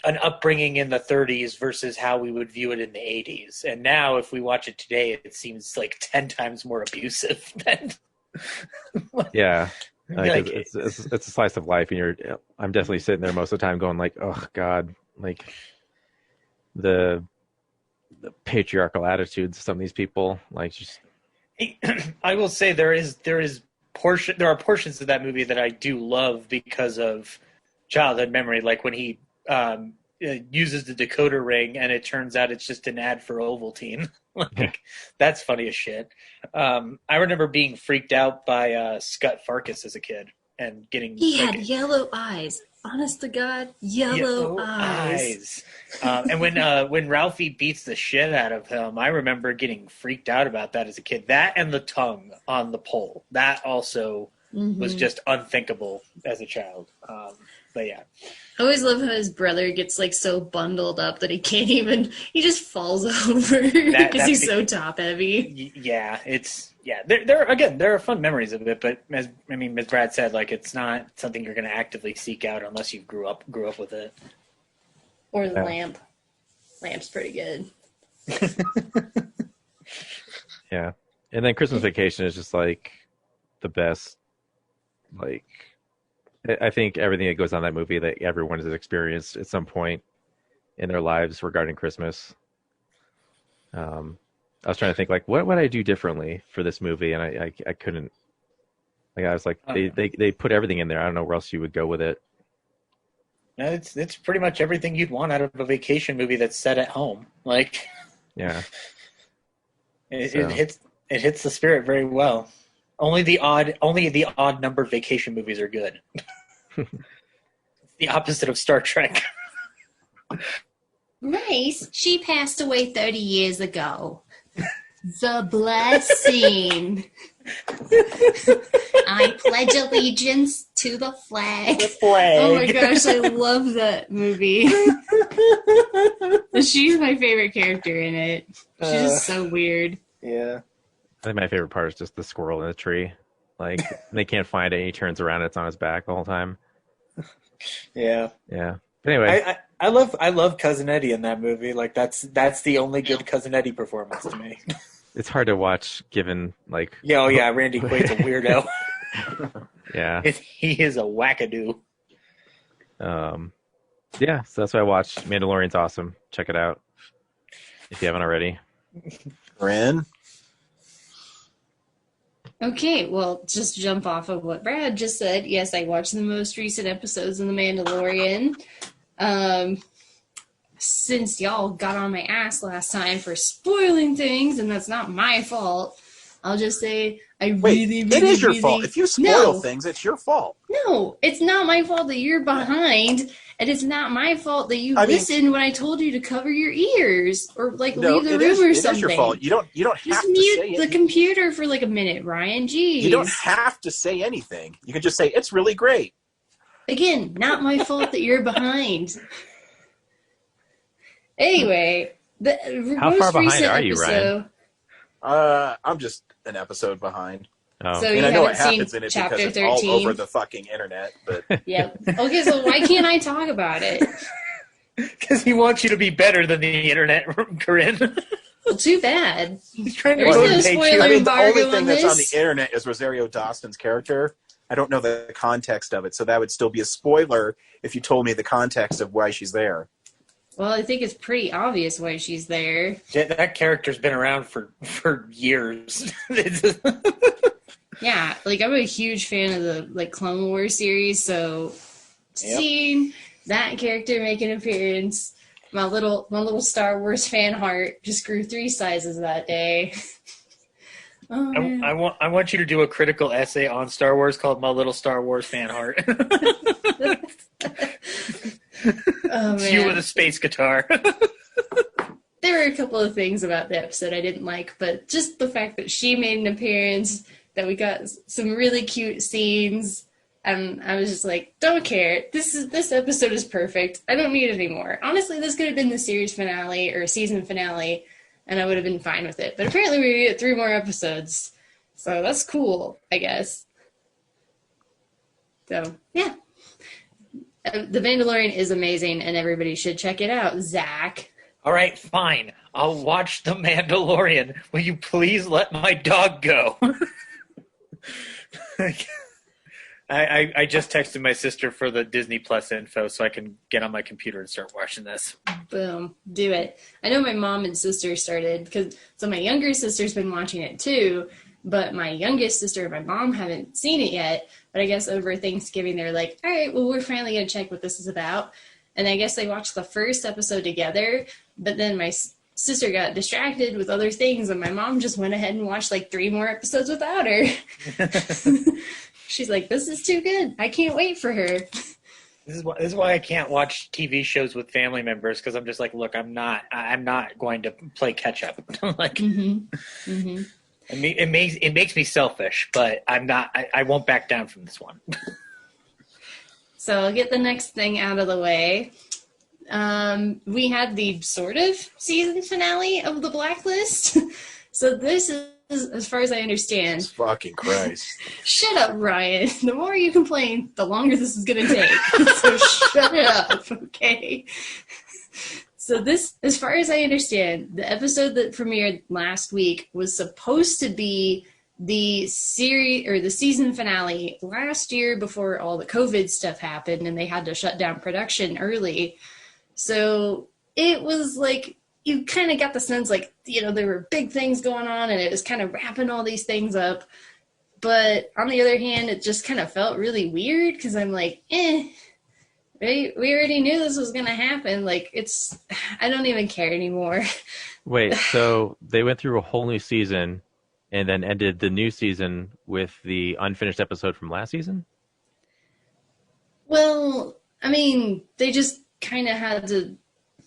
an upbringing in the 30s versus how we would view it in the 80s. And now if we watch it today, it seems like 10 times more abusive than... Yeah. Like, it's a slice of life, and I'm definitely sitting there most of the time going like, oh God, like the patriarchal attitudes of some of these people, like, just. I will say there are portions of that movie that I do love because of childhood memory, like when he uses the decoder ring and it turns out it's just an ad for Ovaltine. That's funny as shit. I remember being freaked out by Scott Farkus as a kid and getting. He had yellow eyes. Honest to God, yellow eyes. And when Ralphie beats the shit out of him, I remember getting freaked out about that as a kid. That and the tongue on the pole. That also was just unthinkable as a child. But yeah. I always love how his brother gets like so bundled up that he can't even. He just falls over because he's so top heavy. Yeah, there are fun memories of it, but as Brad said, like it's not something you're going to actively seek out unless you grew up with it. Or the lamp. Lamp's pretty good. Yeah, and then Christmas Vacation is just like the best. Like, I think everything that goes on that movie that everyone has experienced at some point in their lives regarding Christmas. I was trying to think, like, what would I do differently for this movie, and I couldn't. Like, I was like, they put everything in there. I don't know where else you would go with it. No, it's pretty much everything you'd want out of a vacation movie that's set at home. Like, yeah, it hits the spirit very well. Only the odd numbered vacation movies are good. It's the opposite of Star Trek. Grace, she passed away 30 years ago. The blessing. I pledge allegiance to the flag. The flag. Oh my gosh, I love that movie. She's my favorite character in it. She's just so weird. Yeah. I think my favorite part is just the squirrel in the tree. Like, they can't find it, and he turns around and it's on his back the whole time. Yeah. Yeah. But anyway. I love Cousin Eddie in that movie. Like, that's the only good Cousin Eddie performance to me. It's hard to watch given, like... Yeah, Randy Quaid's a weirdo. Yeah. He is a wackadoo. Yeah, so that's what I watched. Mandalorian's awesome. Check it out if you haven't already. Ren? Okay, well, just jump off of what Brad just said. Yes, I watched the most recent episodes of The Mandalorian. Since y'all got on my ass last time for spoiling things, and that's not my fault, I'll just say it is your fault. If you spoil things, it's your fault. No, it's not my fault that you're behind, and it's not my fault that you listened when I told you to cover your ears or leave the room or something. It is your fault. You don't have just to mute say the computer for like a minute, Ryan. Jeez. You don't have to say anything. You can just say it's really great. Again, not my fault that you're behind. Anyway, how far behind are you, Ryan? I'm just an episode behind. Oh. So I you know what haven't happens seen in it chapter because it's 13. all over the fucking internet. But Yep. Okay, so why can't I talk about it? Because he wants you to be better than the internet, Corinne. Well, too bad. He's trying to There's no motivate spoiler you. the only embargo thing on that's on the this. internet is Rosario Dawson's character. I don't know the context of it, so that would still be a spoiler if you told me the context of why she's there. Well, I think it's pretty obvious why she's there. That character's been around for years. Yeah, I'm a huge fan of the Clone Wars series, so seeing that character make an appearance, my little Star Wars fan heart just grew 3 sizes that day. Oh, I want you to do a critical essay on Star Wars called "My Little Star Wars Fan Heart." Oh, It's you with a space guitar. There were a couple of things about the episode I didn't like, but just the fact that she made an appearance, that we got some really cute scenes, and I was just like, don't care. This episode is perfect. I don't need it anymore. Honestly, this could have been the series finale or season finale, and I would have been fine with it. But apparently we get 3 more episodes, so that's cool, I guess. So, yeah. The Mandalorian is amazing, and everybody should check it out. Zach. All right, fine. I'll watch The Mandalorian. Will you please let my dog go? I just texted my sister for the Disney Plus info so I can get on my computer and start watching this. Boom. Do it. I know my mom and sister started, so my younger sister's been watching it too, but my youngest sister and my mom haven't seen it yet. But I guess over Thanksgiving, they're like, all right, well, we're finally going to check what this is about. And I guess they watched the first episode together, but then my sister got distracted with other things, and my mom just went ahead and watched 3 more episodes without her. She's like, this is too good. I can't wait for her. This is why I can't watch TV shows with family members, because I'm just like, look, I'm not going to play catch up. It makes me selfish, but I'm not. I won't back down from this one. So I'll get the next thing out of the way. We had the sort of season finale of The Blacklist. So this is, as far as I understand. Fucking Christ. Shut up, Ryan. The more you complain, the longer this is going to take. So shut it up, okay? So this, as far as I understand, the episode that premiered last week was supposed to be the series or the season finale last year before all the COVID stuff happened and they had to shut down production early. So it was like, you kind of got the sense like, there were big things going on and it was kind of wrapping all these things up. But on the other hand, it just kind of felt really weird because I'm like, we already knew this was going to happen. Like, I don't even care anymore. Wait, so they went through a whole new season and then ended the new season with the unfinished episode from last season? Well, I mean, they just kind of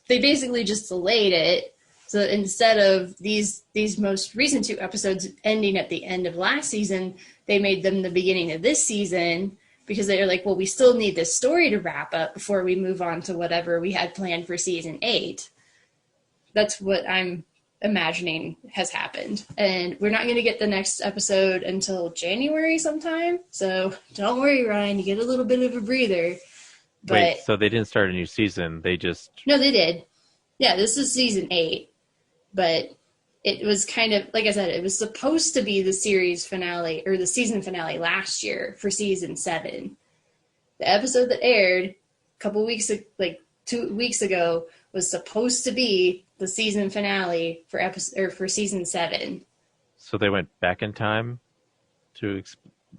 they basically just delayed it. So instead of these most recent 2 episodes ending at the end of last season, they made them the beginning of this season because they were like, well, we still need this story to wrap up before we move on to whatever we had planned for season 8. That's what I'm imagining has happened. And we're not going to get the next episode until January sometime. So don't worry, Ryan, you get a little bit of a breather. But Wait, so they didn't start a new season. They just... No, they did. Yeah, this is season 8. But it was kind of, like I said, it was supposed to be the series finale or the season finale last year for season 7. The episode that aired a couple weeks, 2 weeks ago, was supposed to be the season finale for season 7. So they went back in time to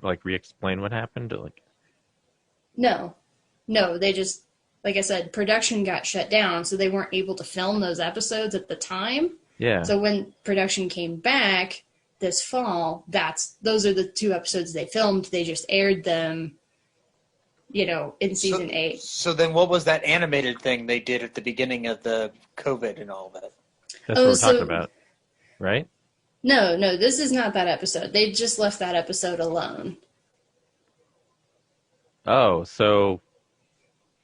re-explain what happened? No, they just, like I said, production got shut down, so they weren't able to film those episodes at the time. Yeah. So when production came back this fall, those are the 2 episodes they filmed. They just aired them, in season 8. So then what was that animated thing they did at the beginning of the COVID and all that? That's what we're talking about, right? No, this is not that episode. They just left that episode alone. Oh, so...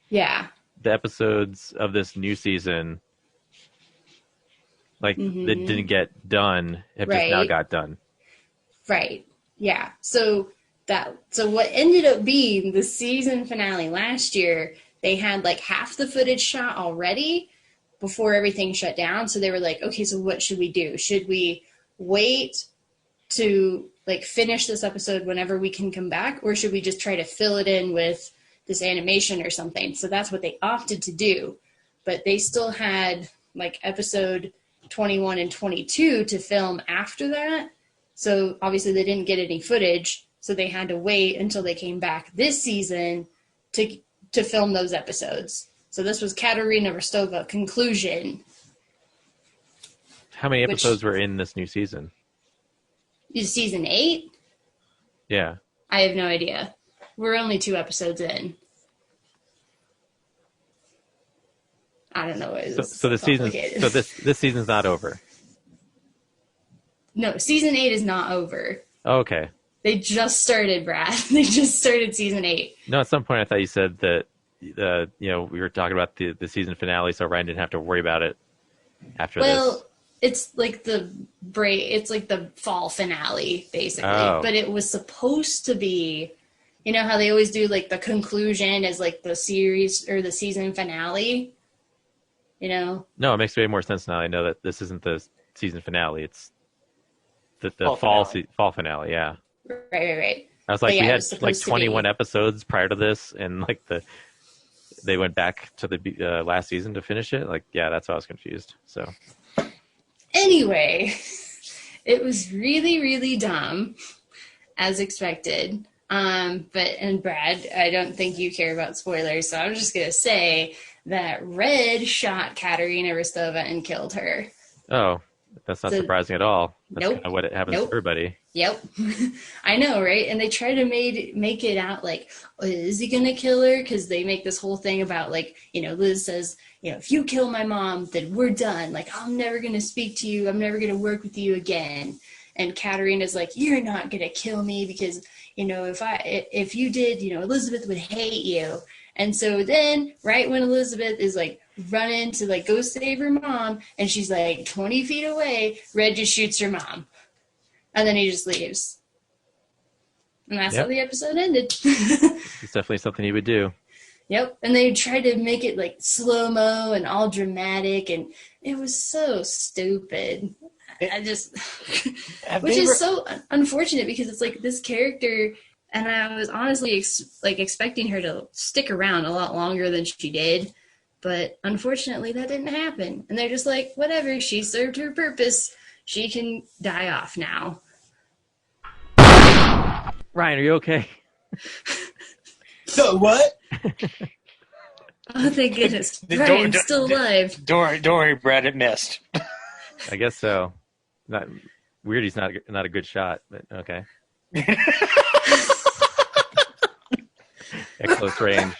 Yeah. The episodes of this new season... that didn't get done, have just now got done. Right. Yeah. So what ended up being the season finale last year, they had half the footage shot already before everything shut down. So they were like, okay, so what should we do? Should we wait to finish this episode whenever we can come back, or should we just try to fill it in with this animation or something? So that's what they opted to do. But they still had episode 21 and 22 to film after that. So obviously they didn't get any footage, so they had to wait until they came back this season to film those episodes. So this was Katerina Rostova conclusion. How many episodes were in this new season? Is season 8? Yeah. I have no idea. We're only 2 episodes in. I don't know what it is. So the season. So this season's not over. No, season 8 is not over. Oh, okay. They just started, Brad. They just started season 8. No, at some point I thought you said that we were talking about the season finale, so Ryan didn't have to worry about it after this. Well, it's it's like the fall finale basically, but it was supposed to be. You know how they always do the conclusion is the series or the season finale. No, it makes way more sense now. I know that this isn't the season finale. It's the fall finale. Yeah. Right. I was we had 21 episodes prior to this, and they went back to the last season to finish it. That's why I was confused. So anyway, it was really, really dumb, as expected. And Brad, I don't think you care about spoilers, so I'm just gonna say that Red shot Katerina Rostova and killed her. Oh, that's not surprising at all. That's nope. kind of what happens to everybody. Yep. I know, right? And they try to make it out is he going to kill her? Because they make this whole thing about Liz says, if you kill my mom, then we're done. I'm never going to speak to you. I'm never going to work with you again. And Katerina's like, you're not going to kill me because, you know, if you did, you know, Elizabeth would hate you. And so then right when Elizabeth is like running to like go save her mom and she's like 20 feet away, Red just shoots her mom. And then he just leaves. And that's how the episode ended. It's definitely something he would do. Yep. And they tried to make it like slow-mo and all dramatic, and it was so stupid. Which is so unfortunate because it's like this character, and I was honestly expecting her to stick around a lot longer than she did. But unfortunately that didn't happen. And they're just like, whatever, she served her purpose. She can die off now. Ryan, are you okay? So what? Oh, thank goodness. Ryan's still alive. Don't worry, Brad, it missed. I guess so. Not weird. He's not a good shot, but okay. At close range.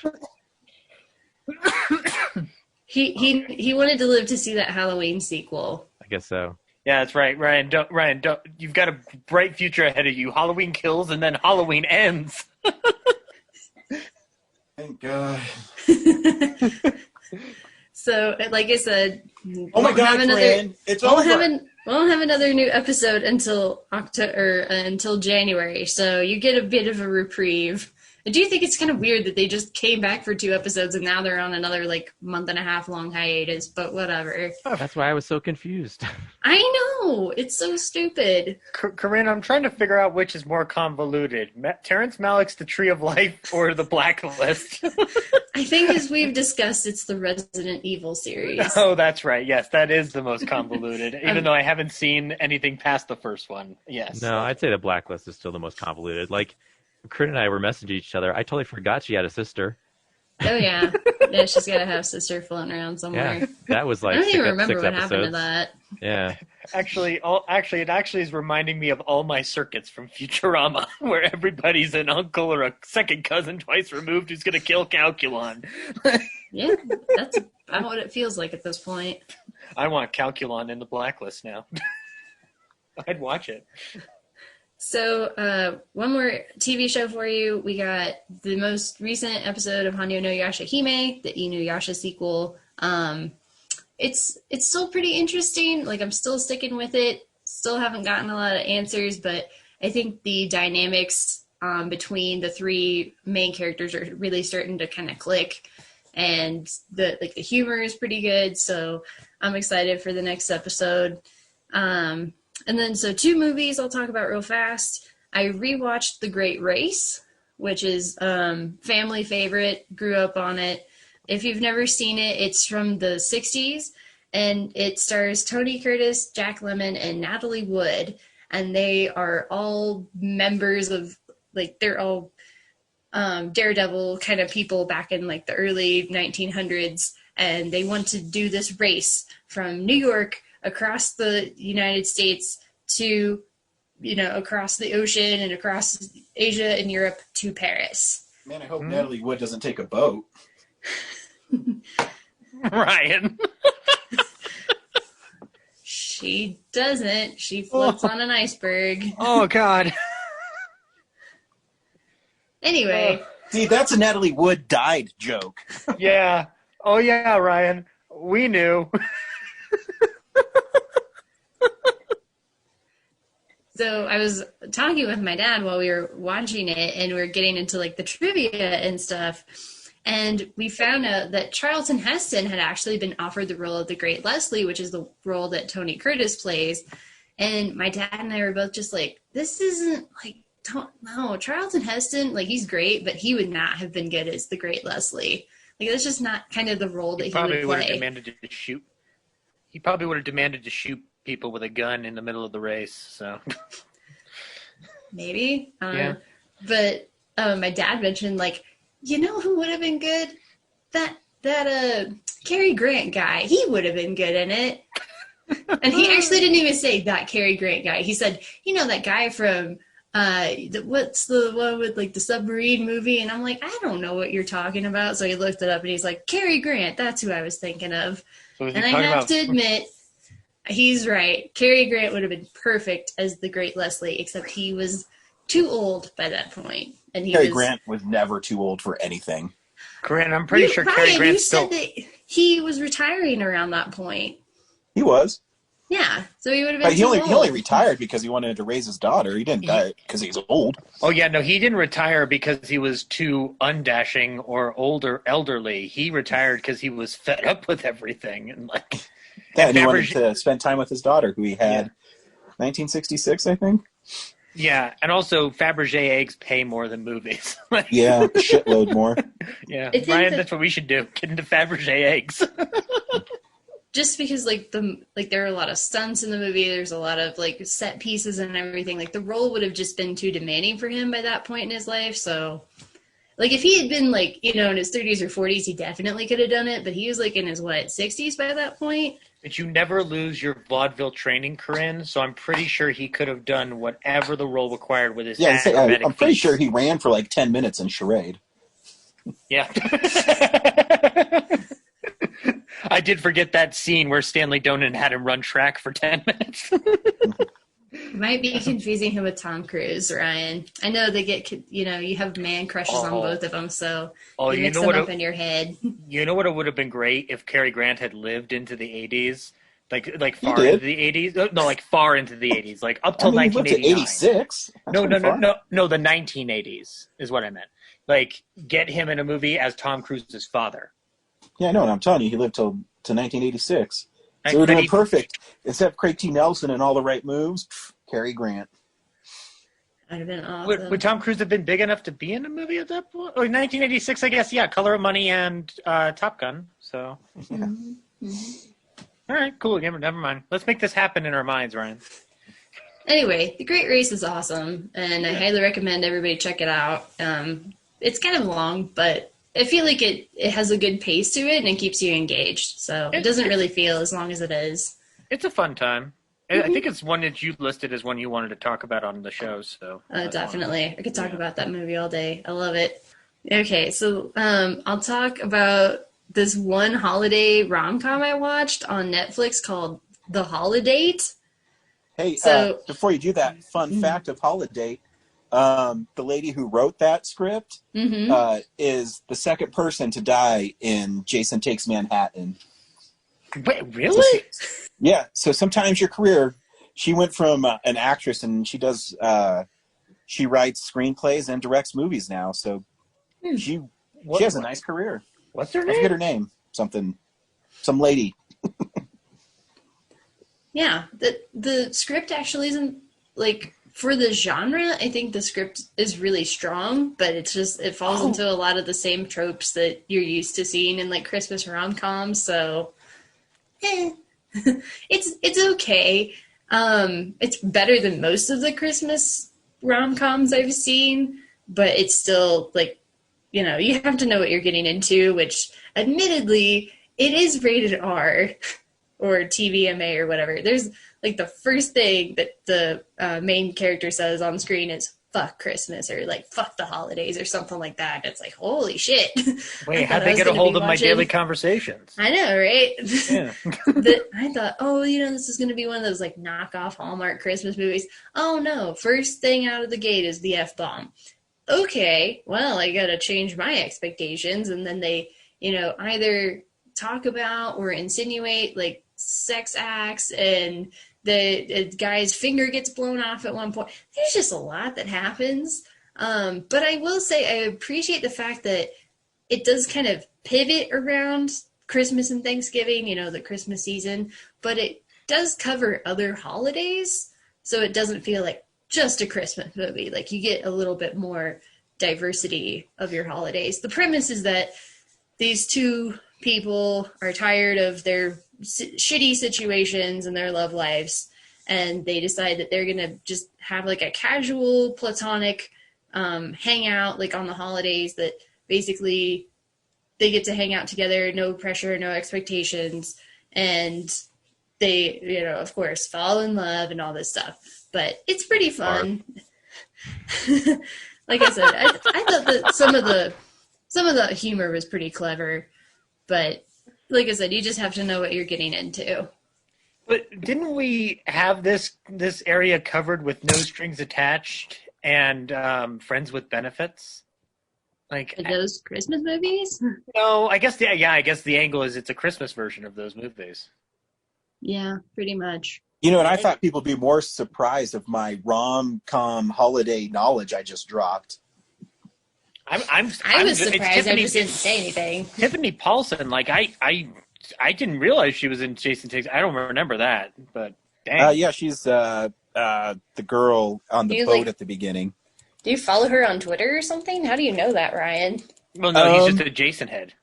He wanted to live to see that Halloween sequel. I guess so. Yeah, that's right, Ryan. Don't. You've got a bright future ahead of you. Halloween kills, and then Halloween ends. Thank God. So, like I said, Oh my God, Fran, it's over. We won't have another new episode until until January. So you get a bit of a reprieve. I do think it's kind of weird that they just came back for 2 episodes and now they're on another like month and a half long hiatus, but whatever. That's why I was so confused. I know. It's so stupid. Corinne, I'm trying to figure out which is more convoluted. Terrence Malick's The Tree of Life or The Blacklist? I think as we've discussed, it's the Resident Evil series. Oh, that's right. Yes, that is the most convoluted, even though I haven't seen anything past the first one. Yes. No, I'd say The Blacklist is still the most convoluted. Like, Corinne and I were messaging each other. I totally forgot she had a sister. Oh, yeah. Yeah, she's got to have a sister floating around somewhere. Yeah, that was like I don't even remember six what episodes. happened to that. Yeah. It actually is reminding me of all my circuits from Futurama, where everybody's an uncle or a second cousin twice removed who's going to kill Calculon. Yeah, that's about what it feels like at this point. I want Calculon in The Blacklist now. I'd watch it. So, one more TV show for you. We got the most recent episode of Hanyo no Yashahime, the Inuyasha sequel. It's still pretty interesting. Like, I'm still sticking with it. Still haven't gotten a lot of answers, but I think the dynamics between the 3 main characters are really starting to kind of click, and the humor is pretty good. So I'm excited for the next episode. And then, so 2 movies I'll talk about real fast. I rewatched The Great Race, which is family favorite. Grew up on it. If you've never seen it, it's from the 60s, and it stars Tony Curtis, Jack Lemmon, and Natalie Wood. And they are all members of, like, they're all daredevil kind of people back in, like, the early 1900s. And they want to do this race from New York across the United States to, across the ocean and across Asia and Europe to Paris. Man, I hope Natalie Wood doesn't take a boat. Ryan. She doesn't. She floats on an iceberg. Oh, God. Anyway. See, that's a Natalie Wood died joke. Yeah. Oh, yeah, Ryan. We knew. So I was talking with my dad while we were watching it, and we were getting into like the trivia and stuff. And we found out that Charlton Heston had actually been offered the role of the Great Leslie, which is the role that Tony Curtis plays. And my dad and I were both just like, this isn't like, no, Charlton Heston, like, he's great, but he would not have been good as the Great Leslie. Like, that's just not kind of the role that he would play. He probably would have demanded to shoot people with a gun in the middle of the race. So maybe. Yeah. But my dad mentioned, like, you know who would have been good? That Cary Grant guy. He would have been good in it. And he actually didn't even say that Cary Grant guy. He said, that guy from what's the one with like the submarine movie? And I'm like, I don't know what you're talking about. So he looked it up and he's like, Cary Grant. That's who I was thinking of. So and I have to admit, He's right. Cary Grant would have been perfect as the Great Leslie, except he was too old by that point, and Cary Grant was never too old for anything. Grant, I'm pretty sure Cary Ryan, Grant you still. said that he was retiring around that point. He was. Yeah, so he would have been But too he only old. retired because he wanted to raise his daughter. He didn't die because he's old. Oh yeah, no, he didn't retire because he was too undashing or elderly. He retired because he was fed up with everything and like. Yeah, and he wanted to spend time with his daughter, who he had 1966, I think. Yeah, and also Fabergé eggs pay more than movies. Yeah, a shitload more. Yeah, Ryan, that's what we should do. Get into Fabergé eggs. Just because there are a lot of stunts in the movie, there's a lot of like set pieces and everything. Like the role would have just been too demanding for him by that point in his life. So, like if he had been like in his 30s or 40s, he definitely could have done it. But he was like in his 60s by that point. But you never lose your vaudeville training, Corinne. So I'm pretty sure he could have done whatever the role required with his. I'm pretty sure he ran for like 10 minutes in Charade. Yeah. I did forget that scene where Stanley Donen had him run track for 10 minutes. Might be confusing him with Tom Cruise, Ryan. I know they get, you have man crushes on both of them, so you mix them up in your head. You know what it would have been great if Cary Grant had lived into the 80s? Like far into the 80s? No, like far into the 80s, like up till 1989. He lived to 86. No, the 1980s is what I meant. Like, get him in a movie as Tom Cruise's father. Yeah, I know, and I'm telling you, he lived to 1986. So we're doing perfect. Except Craig T. Nelson and all the right moves, Cary Grant. That would have been awesome. Would Tom Cruise have been big enough to be in a movie at that point? Oh, 1986, I guess, yeah. Color of Money and Top Gun. So, yeah. Mm-hmm. All right, cool. Never mind. Let's make this happen in our minds, Ryan. Anyway, The Great Race is awesome, and I highly recommend everybody check it out. It's kind of long, but I feel like it has a good pace to it, and it keeps you engaged. So it doesn't really feel as long as it is. It's a fun time. Mm-hmm. I think it's one that you listed as one you wanted to talk about on the show. So definitely. I could talk about that movie all day. I love it. Okay, so I'll talk about this one holiday rom-com I watched on Netflix called The Holiday. Hey, so, before you do that, fun fact of Holiday, the lady who wrote that script is the second person to die in Jason Takes Manhattan. Wait, really? So sometimes your career, she went from an actress and she writes screenplays and directs movies now. So she has a nice career. What's her name? I forget her name. Some lady. Yeah, the script actually isn't like for the genre. I think the script is really strong, but it falls into a lot of the same tropes that you're used to seeing in like Christmas rom-coms. So, it's okay. It's better than most of the Christmas rom-coms I've seen, but it's still like, you have to know what you're getting into. Which, admittedly, it is rated R. Or TVMA or whatever. There's like the first thing that the main character says on screen is "fuck Christmas" or like "fuck the holidays" or something like that. It's like, holy shit! Wait, how'd they get a hold of my daily conversations? I know, right? Yeah. I thought, this is going to be one of those like knockoff Hallmark Christmas movies. Oh no! First thing out of the gate is the F-bomb. Okay, well, I got to change my expectations, and then they, either talk about or insinuate like sex acts, and the guy's finger gets blown off at one point. There's just a lot that happens. But I will say I appreciate the fact that it does kind of pivot around Christmas and Thanksgiving, the Christmas season, but it does cover other holidays. So it doesn't feel like just a Christmas movie. Like you get a little bit more diversity of your holidays. The premise is that these two people are tired of their shitty situations in their love lives, and they decide that they're gonna just have like a casual platonic hangout like on the holidays, that basically they get to hang out together, no pressure, no expectations, and they of course fall in love and all this stuff. But it's pretty fun. Like I said, I thought that some of the humor was pretty clever, but like I said, you just have to know what you're getting into. But didn't we have this area covered with No Strings Attached and Friends with Benefits? Like, Are those Christmas movies? no, I guess the angle is it's a Christmas version of those movies. Yeah, pretty much. And I thought people would be more surprised of my rom-com holiday knowledge I just dropped. I was surprised. I just didn't say anything. Tiffany Paulson, like I didn't realize she was in Jason Takes. I don't remember that, but dang. Yeah, she's the girl on the boat at the beginning. Do you follow her on Twitter or something? How do you know that, Ryan? Well, no, he's just a Jason head.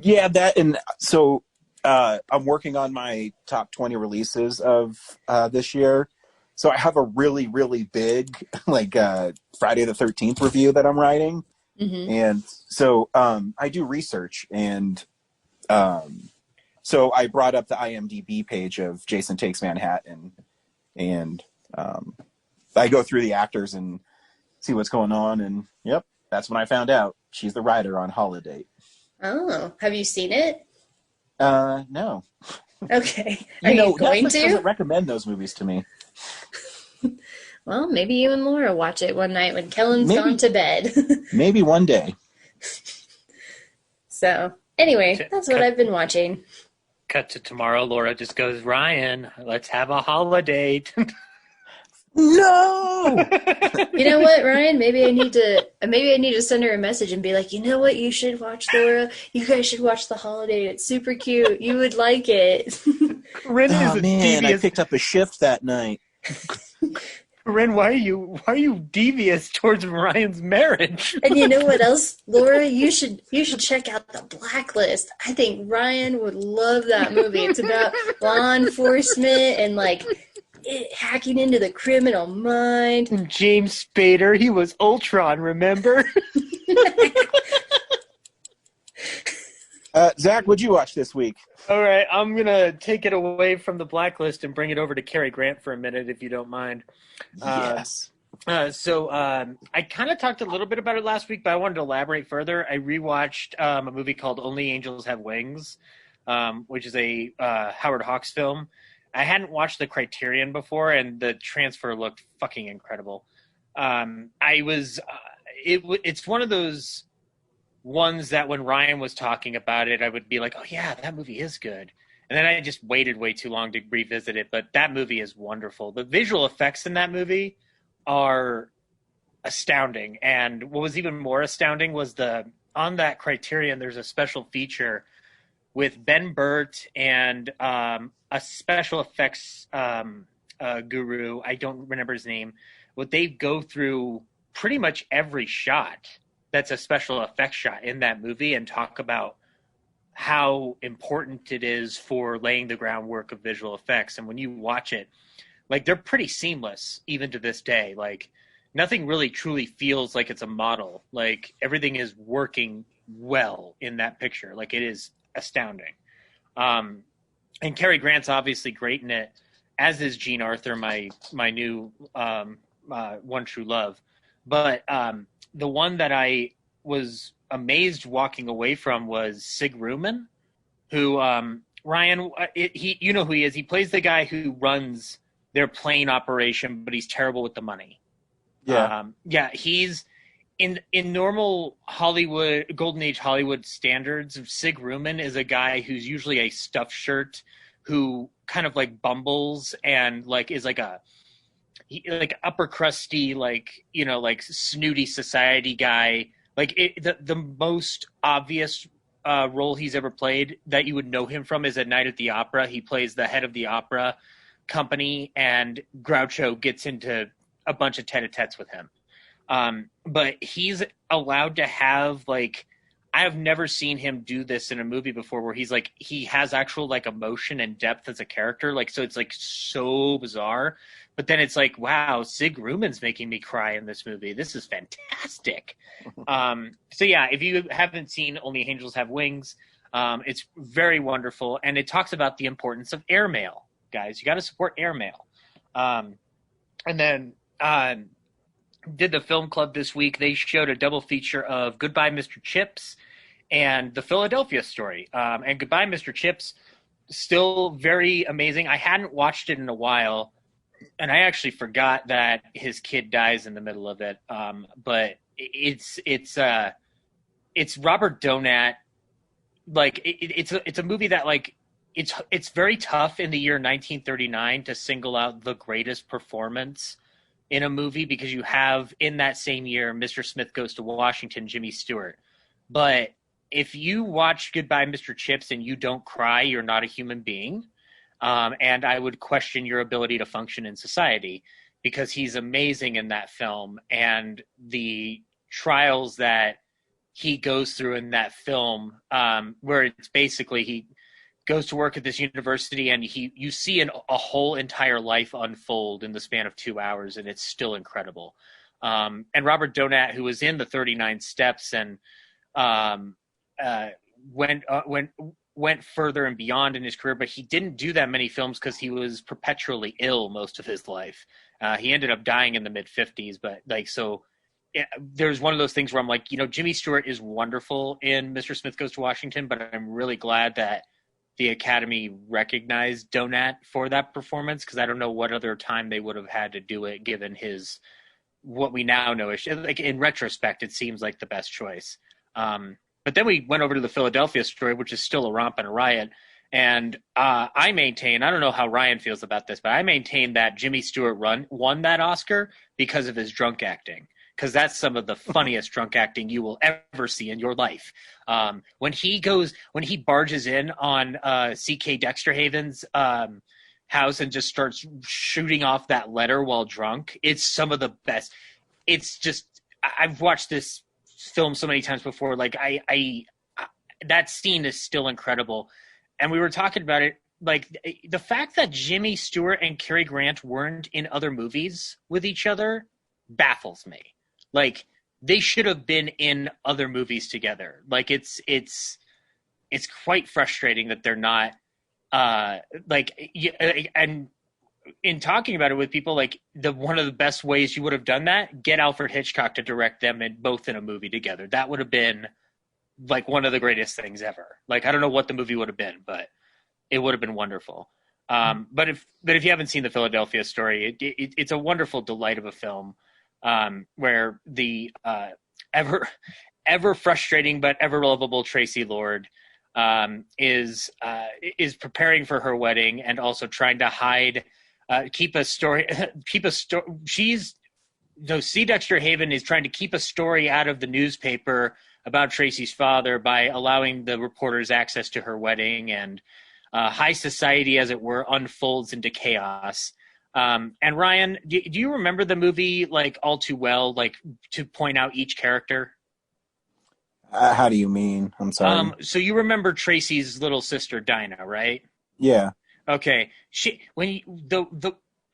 Yeah, that, and so I'm working on my top 20 releases of this year. So I have a really, really big Friday the 13th review that I'm writing. Mm-hmm. And so I do research, and so I brought up the IMDb page of Jason Takes Manhattan, and I go through the actors and see what's going on, and yep, that's when I found out she's the writer on Holiday. Oh, have you seen it? No. Okay. Are you going Netflix to? doesn't recommend those movies to me. Well, maybe you and Laura watch it one night when Kellen's gone to bed. Maybe one day. So, anyway, that's what I've been watching. Cut to tomorrow. Laura just goes, Ryan, let's have a holiday. No. You know what, Ryan? Maybe I need to send her a message and be like, you know what, you should watch, Laura. You guys should watch The Holiday. It's super cute. You would like it. Corinne is man, I picked up a shift that night. Corinne, why are you devious towards Ryan's marriage? And you know what else, Laura? You should check out The Blacklist. I think Ryan would love that movie. It's about law enforcement and hacking into the criminal mind. And James Spader, he was Ultron, remember? Zach, what'd you watch this week? All right, I'm going to take it away from The Blacklist and bring it over to Cary Grant for a minute, if you don't mind. Yes. So I kind of talked a little bit about it last week, but I wanted to elaborate further. I rewatched a movie called Only Angels Have Wings, which is a Howard Hawks film. I hadn't watched the Criterion before, and the transfer looked fucking incredible. It's one of those ones that when Ryan was talking about it, I would be like, oh yeah, that movie is good. And then I just waited way too long to revisit it, but that movie is wonderful. The visual effects in that movie are astounding. And what was even more astounding was on that Criterion, there's a special feature with Ben Burt and a special effects guru. I don't remember his name. What they go through pretty much every shot that's a special effects shot in that movie and talk about how important it is for laying the groundwork of visual effects. And when you watch it, they're pretty seamless even to this day. Nothing really truly feels like it's a model. Everything is working well in that picture. It is astounding. And Cary Grant's obviously great in it, as is Jean Arthur, my new One True Love. But the one that I was amazed walking away from was Sig Ruman, who Ryan, you know who he is. He plays the guy who runs their plane operation, but he's terrible with the money. Yeah, he's in normal Hollywood, Golden Age Hollywood standards. Sig Ruman is a guy who's usually a stuffed shirt who kind of bumbles and is upper crusty, snooty society guy. The most obvious role he's ever played that you would know him from is at Night at the Opera. He plays the head of the opera company, and Groucho gets into a bunch of tete-a-tetes with him. But he's allowed to have I have never seen him do this in a movie before, where he's he has actual emotion and depth as a character. So it's so bizarre. But then it's wow, Sig Ruman's making me cry in this movie. This is fantastic. So yeah, if you haven't seen Only Angels Have Wings, it's very wonderful. And it talks about the importance of airmail, guys. You got to support airmail. And then did the film club this week. They showed a double feature of Goodbye, Mr. Chips and The Philadelphia Story. And Goodbye, Mr. Chips still very amazing. I hadn't watched it in a while, and I actually forgot that his kid dies in the middle of it. But it's Robert Donat. Like it's a movie that like it's very tough in the year 1939 to single out the greatest performance in a movie, because you have in that same year Mr. Smith Goes to Washington, Jimmy Stewart. But if you watch Goodbye Mr. Chips and you don't cry, you're not a human being. And I would question your ability to function in society, because he's amazing in that film. And the trials that he goes through in that film, where it's basically he goes to work at this university and you see a whole entire life unfold in the span of 2 hours, and it's still incredible. And Robert Donat, who was in the 39 Steps and went further and beyond in his career, but he didn't do that many films because he was perpetually ill most of his life. He ended up dying in the mid-50s, but there's one of those things where I'm like, Jimmy Stewart is wonderful in Mr. Smith Goes to Washington, but I'm really glad that the Academy recognized Donat for that performance, because I don't know what other time they would have had to do it, given his, what we now know is, like, in retrospect, it seems like the best choice. But then we went over to the Philadelphia Story, which is still a romp and a riot. And I maintain, I don't know how Ryan feels about this, but I maintain that Jimmy Stewart won that Oscar because of his drunk acting, because that's some of the funniest drunk acting you will ever see in your life. When he barges in on C.K. Dexterhaven's house and just starts shooting off that letter while drunk, it's some of the best. It's just, I've watched this film so many times before. Like that scene is still incredible. And we were talking about it, like the fact that Jimmy Stewart and Cary Grant weren't in other movies with each other baffles me. Like, they should have been in other movies together. Like, it's quite frustrating that they're not. And in talking about it with people, like, one of the best ways you would have done that, get Alfred Hitchcock to direct them both in a movie together. That would have been like one of the greatest things ever. Like, I don't know what the movie would have been, but it would have been wonderful. But if you haven't seen the Philadelphia Story, it's a wonderful delight of a film. Where the ever frustrating but ever lovable Tracy Lord is preparing for her wedding, and also trying to keep a story. C. Dexter Haven is trying to keep a story out of the newspaper about Tracy's father by allowing the reporters access to her wedding, and high society, as it were, unfolds into chaos. And Ryan, do you remember the movie like all too well, like to point out each character? How do you mean? I'm sorry. So you remember Tracy's little sister Dinah, right? Yeah. Okay.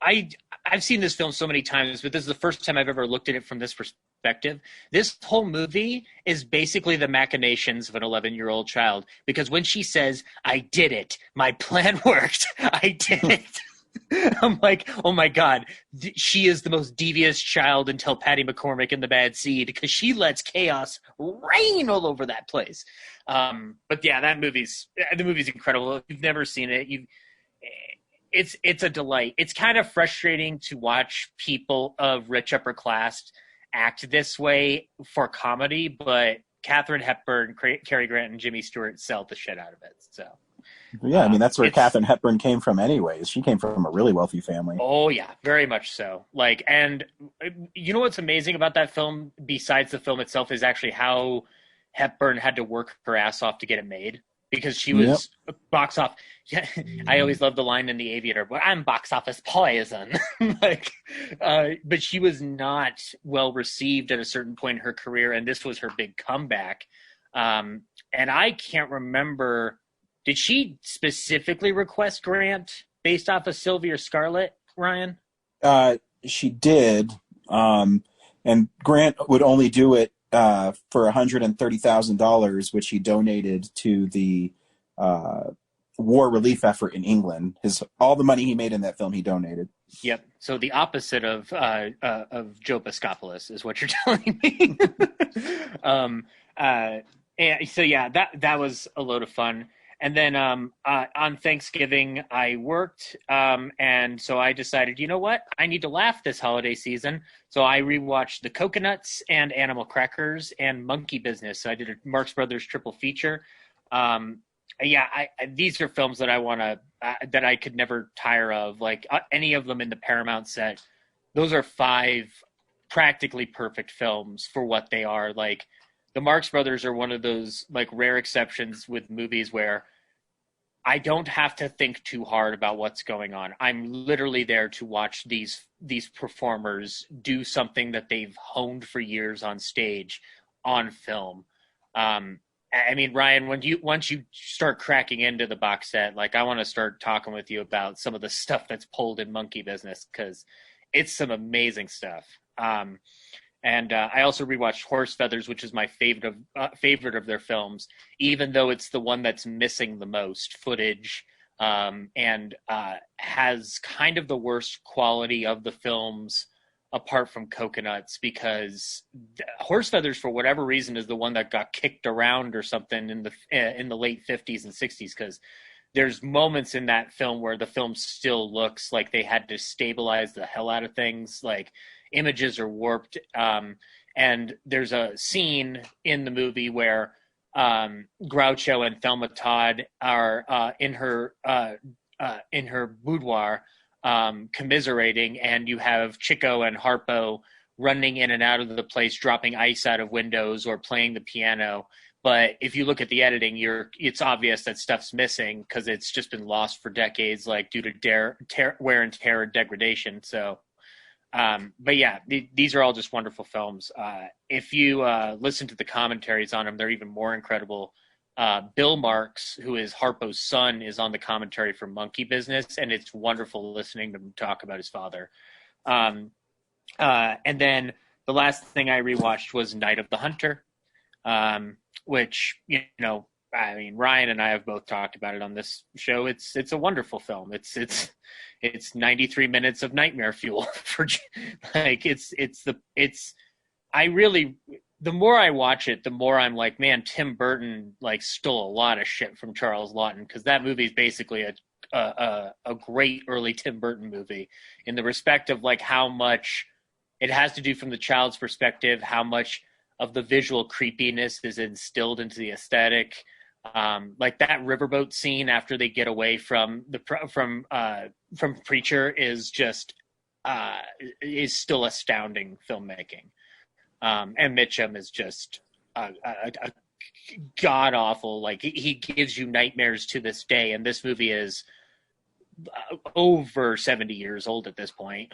I've seen this film so many times, but this is the first time I've ever looked at it from this perspective. This whole movie is basically the machinations of an 11-year-old child, because when she says, "I did it, my plan worked, I did it." I'm like, oh my God, she is the most devious child until Patty McCormick in The Bad Seed, because she lets chaos reign all over that place. But yeah, the movie's incredible. If you've never seen it, it's a delight. It's kind of frustrating to watch people of rich upper class act this way for comedy, but Katharine Hepburn, Cary Grant, and Jimmy Stewart sell the shit out of it. So. Yeah, I mean, that's where Katharine Hepburn came from anyways. She came from a really wealthy family. Oh, yeah, very much so. Like, and you know what's amazing about that film, besides the film itself, is actually how Hepburn had to work her ass off to get it made. Because she was box off. I always love the line in The Aviator, but I'm box office poison. But she was not well received at a certain point in her career, and this was her big comeback. And I can't remember... Did she specifically request Grant based off of Sylvia or Scarlett, Ryan? She did. And Grant would only do it for $130,000, which he donated to the war relief effort in England. All the money he made in that film, he donated. Yep. So the opposite of Joe Piscopoulos is what you're telling me. And so yeah, that was a load of fun. And then on Thanksgiving, I worked, and so I decided, you know what? I need to laugh this holiday season. So I rewatched The Coconuts and Animal Crackers and Monkey Business. So I did a Marx Brothers triple feature. These are films that I want to that I could never tire of. Like any of them in the Paramount set, those are 5 practically perfect films for what they are. Like the Marx Brothers are one of those like rare exceptions with movies where I don't have to think too hard about what's going on. I'm literally there to watch these performers do something that they've honed for years on stage, on film. I mean, Ryan, once you start cracking into the box set, like I want to start talking with you about some of the stuff that's pulled in Monkey Business because it's some amazing stuff. And I also rewatched Horse Feathers, which is my favorite of their films, even though it's the one that's missing the most footage and has kind of the worst quality of the films apart from Coconuts, because Horse Feathers, for whatever reason, is the one that got kicked around or something in the late 50s and 60s, because there's moments in that film where the film still looks like they had to stabilize the hell out of things. Like images are warped. And there's a scene in the movie where Groucho and Thelma Todd are in her boudoir commiserating, and you have Chico and Harpo running in and out of the place, dropping ice out of windows or playing the piano. But if you look at the editing, it's obvious that stuff's missing because it's just been lost for decades, like due to wear and tear and degradation. So, but yeah, these are all just wonderful films. If you listen to the commentaries on them, they're even more incredible. Bill Marx, who is Harpo's son, is on the commentary for Monkey Business, and it's wonderful listening to him talk about his father. And then the last thing I rewatched was Night of the Hunter, which, I mean, Ryan and I have both talked about it on this show. It's a wonderful film. It's 93 minutes of nightmare fuel for like the more I watch it, the more I'm like, man, Tim Burton like stole a lot of shit from Charles Laughton, because that movie is basically a great early Tim Burton movie in the respect of like how much it has to do from the child's perspective, how much of the visual creepiness is instilled into the aesthetic. Like that riverboat scene after they get away from Preacher is just is still astounding filmmaking. And Mitchum is just a god awful. Like he gives you nightmares to this day. And this movie is over 70 years old at this point.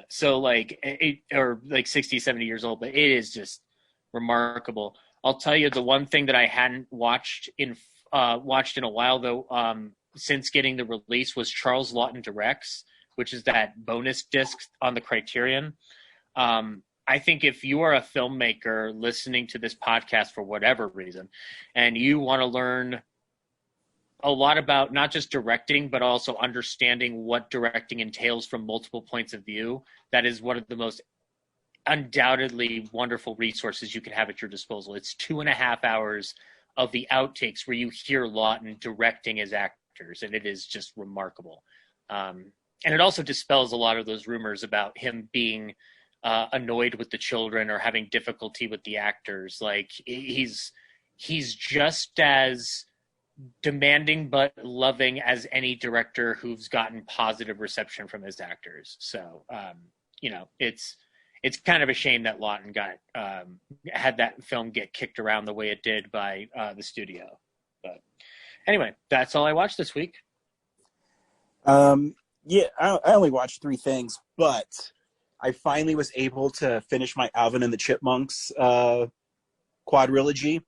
So like, or like 60, 70 years old, but it is just remarkable. I'll tell you the one thing that I hadn't watched in a while though, since getting the release, was Charles Laughton Directs, which is that bonus disc on the Criterion. I think if you are a filmmaker listening to this podcast for whatever reason, and you want to learn a lot about not just directing, but also understanding what directing entails from multiple points of view, that is one of the most undoubtedly wonderful resources you can have at your disposal. It's 2.5 hours of the outtakes where you hear Laughton directing his actors, and it is just remarkable. And it also dispels a lot of those rumors about him being annoyed with the children or having difficulty with the actors. Like he's just as demanding but loving as any director who's gotten positive reception from his actors. So, it's kind of a shame that Laughton had that film get kicked around the way it did by the studio. But anyway, that's all I watched this week. Yeah, I only watched 3 things, but I finally was able to finish my Alvin and the Chipmunks quadrilogy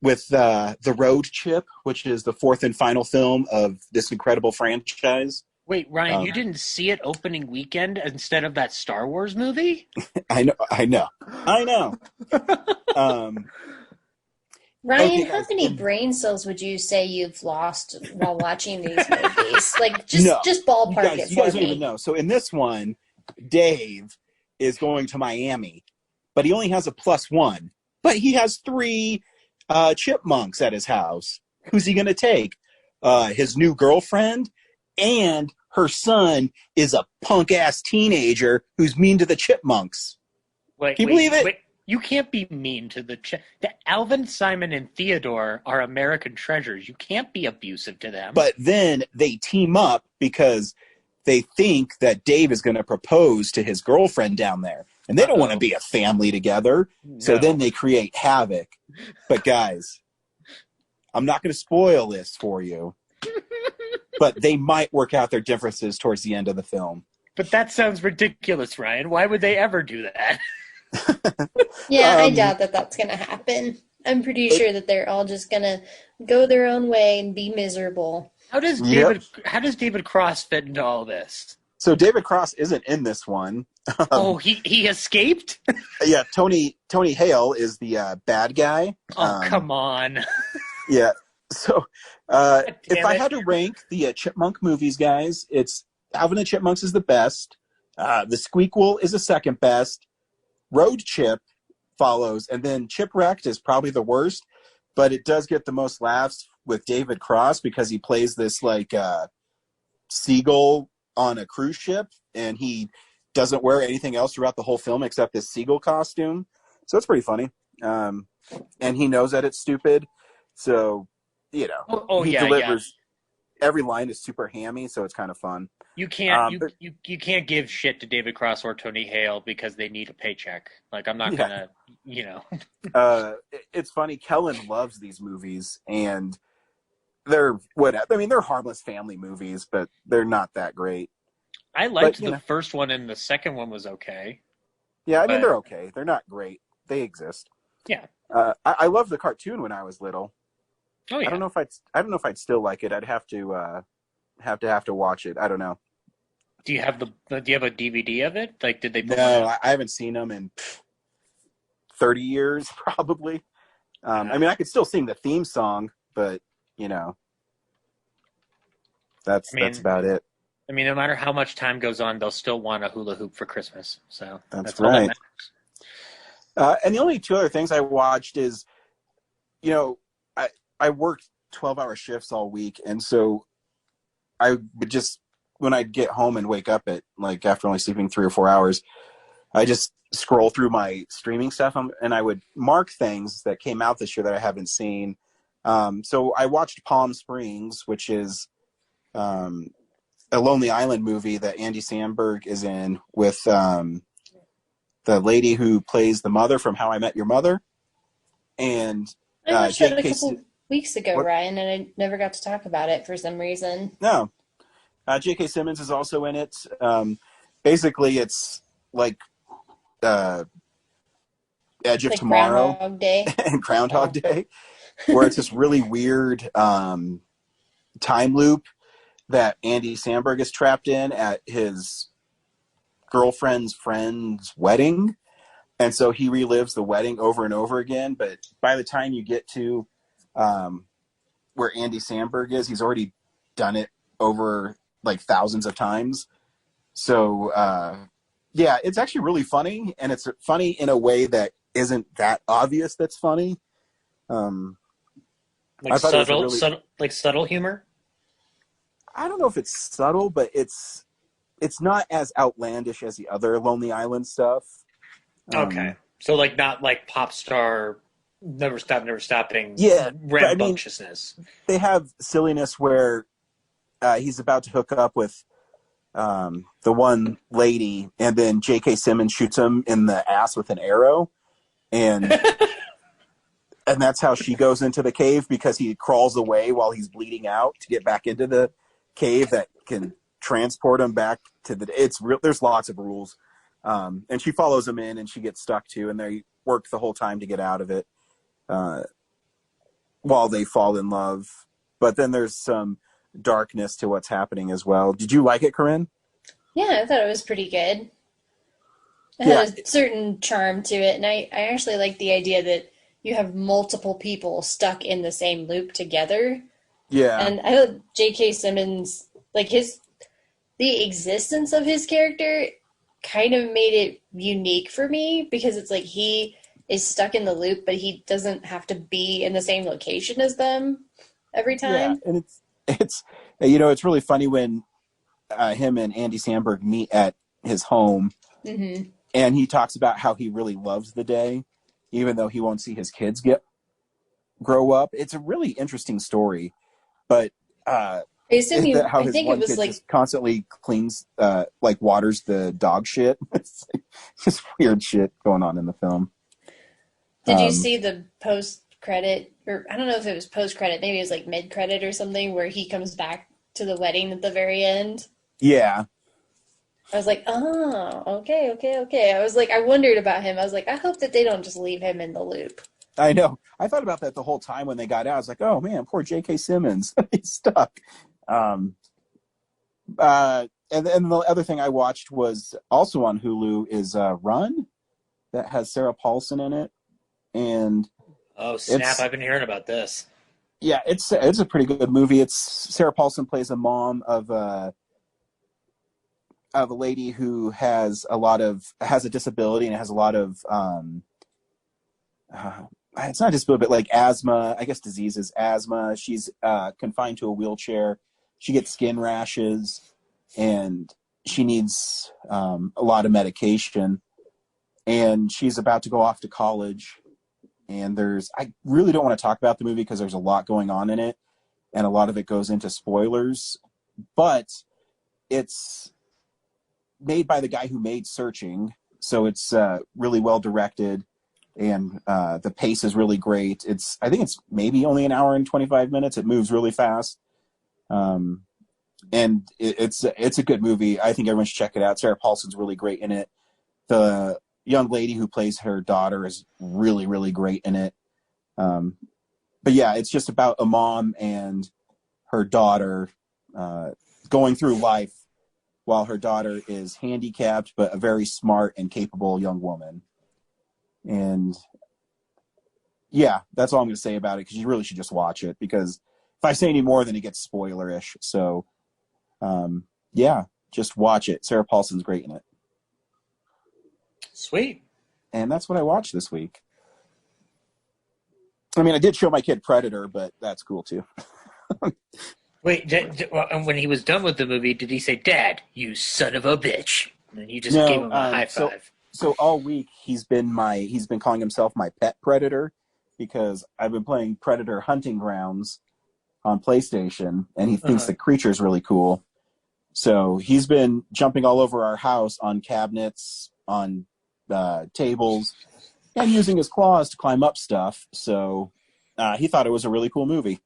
with The Road Chip, which is the 4th and final film of this incredible franchise. Wait, Ryan, you didn't see it opening weekend instead of that Star Wars movie? I know. Ryan, how many brain cells would you say you've lost while watching these movies? Like, just ballpark it for me. You guys don't even know. So in this one, Dave is going to Miami, but he only has a +1. But he has 3 chipmunks at his house. Who's he going to take? His new girlfriend, and her son is a punk-ass teenager who's mean to the chipmunks. Wait, Can you believe it? Wait. You can't be mean to the Alvin, Simon, and Theodore are American treasures. You can't be abusive to them. But then they team up because they think that Dave is going to propose to his girlfriend down there. And they don't want to be a family together. No. So then they create havoc. But guys, I'm not going to spoil this for you. But they might work out their differences towards the end of the film. But that sounds ridiculous, Ryan. Why would they ever do that? Yeah, I doubt that that's going to happen. I'm pretty sure that they're all just going to go their own way and be miserable. How does David Cross fit into all this? So David Cross isn't in this one. He escaped? Yeah, Tony Hale is the bad guy. Oh, come on. Yeah. So if I had to rank the Chipmunk movies, guys, it's Alvin and Chipmunks is the best. The Squeakquel is the second best. Road Chip follows, and then Chipwrecked is probably the worst, but it does get the most laughs with David Cross because he plays this like seagull on a cruise ship, and he doesn't wear anything else throughout the whole film except this seagull costume. So it's pretty funny. And he knows that it's stupid. So, he delivers. Yeah. Every line is super hammy, so it's kind of fun. You can't you can't give shit to David Cross or Tony Hale because they need a paycheck. Like, I'm not gonna, It's funny. Kellen loves these movies, and they're they're harmless family movies, but they're not that great. I liked the first one, and the second one was okay. Yeah, I mean, they're okay. They're not great. They exist. Yeah. I loved the cartoon when I was little. Oh yeah. I don't know if I'd still like it. I'd have to watch it. I don't know. Do you have a DVD of it? Like, did they put No, I haven't seen them in 30 years, probably. I mean, I could still sing the theme song, but that's about it. I mean, no matter how much time goes on, they'll still want a hula hoop for Christmas. So that's right. All that matters. And the only two other things I watched is, I worked 12-hour shifts all week, and so I would just, when I'd get home and wake up at, like, after only sleeping 3 or 4 hours, I just scroll through my streaming stuff, and I would mark things that came out this year that I haven't seen. So I watched Palm Springs, which is a Lonely Island movie that Andy Samberg is in with the lady who plays the mother from How I Met Your Mother. And I watched it a couple weeks ago, Ryan, and I never got to talk about it for some reason. No. J.K. Simmons is also in it. Basically, it's like Edge of Tomorrow Groundhog Day. and Groundhog Day, where it's this really weird time loop that Andy Samberg is trapped in at his girlfriend's friend's wedding. And so he relives the wedding over and over again. But by the time you get to where Andy Samberg is, he's already done it over like thousands of times. So, it's actually really funny. And it's funny in a way that isn't that obvious that's funny. Like subtle humor? I don't know if it's subtle, but it's not as outlandish as the other Lonely Island stuff. Okay. So, like, not like pop star, never stopping rambunctiousness. They have silliness where he's about to hook up with the one lady, and then J.K. Simmons shoots him in the ass with an arrow. And and that's how she goes into the cave, because he crawls away while he's bleeding out to get back into the cave that can transport him back to there's lots of rules. And she follows him in, and she gets stuck too, and they work the whole time to get out of it while they fall in love. But then there's some darkness to what's happening as well. Did you like it, Corinne? Yeah, I thought it was pretty good. It had a certain charm to it, and I actually like the idea that you have multiple people stuck in the same loop together. Yeah. And I thought J.K. Simmons, like, the existence of his character kind of made it unique for me, because it's like he is stuck in the loop, but he doesn't have to be in the same location as them every Yeah, time. and it's really funny when him and Andy Samberg meet at his home, Mm-hmm. and he talks about how he really loves the day, even though he won't see his kids grow up. It's a really interesting story, but I assume you. how I his think it one was kid like. just constantly cleans, like waters the dog shit. It's like, just weird shit going on in the film. Did you see the post credit, or I don't know if it was post credit, maybe it was like mid credit or something, where he comes back to the wedding at the very end? Yeah, I was like, oh, okay, okay, okay. I was like, I wondered about him. I was like, I hope that they don't just leave him in the loop. I know. I thought about that the whole time when they got out. I was like, oh man, poor J.K. Simmons. He's stuck. Um, and then the other thing I watched was also on Hulu is Run, that has Sarah Paulson in it. And Oh, snap. it's, I've been hearing about this. yeah, it's a pretty good movie. It's Sarah Paulson plays a mom of a lady who has a disability and has a lot of it's not disability, but like asthma, I guess diseases, asthma. She's confined to a wheelchair. She gets skin rashes, and she needs a lot of medication. And she's about to go off to college. And I really don't want to talk about the movie because there's a lot going on in it, and a lot of it goes into spoilers. But it's made by the guy who made Searching, so it's really well directed, and the pace is really great. I think it's maybe only an hour and 25 minutes. It moves really fast, and it's a good movie. I think everyone should check it out. Sarah Paulson's really great in it. The young lady who plays her daughter is really, really great in it. But yeah, it's just about a mom and her daughter going through life while her daughter is handicapped, but a very smart and capable young woman. And yeah, that's all I'm going to say about it, because you really should just watch it, because if I say any more, then it gets spoilerish. So yeah, just watch it. Sarah Paulson's great in it. Sweet. And that's what I watched this week. I mean, I did show my kid Predator, but that's cool too. Wait, and when he was done with the movie, did he say, "Dad, you son of a bitch"? And then you just gave him a high five. So all week he's been calling himself my pet Predator, because I've been playing Predator Hunting Grounds on PlayStation, and he thinks the creature's really cool. So he's been jumping all over our house on cabinets, on tables, and using his claws to climb up stuff. So he thought it was a really cool movie.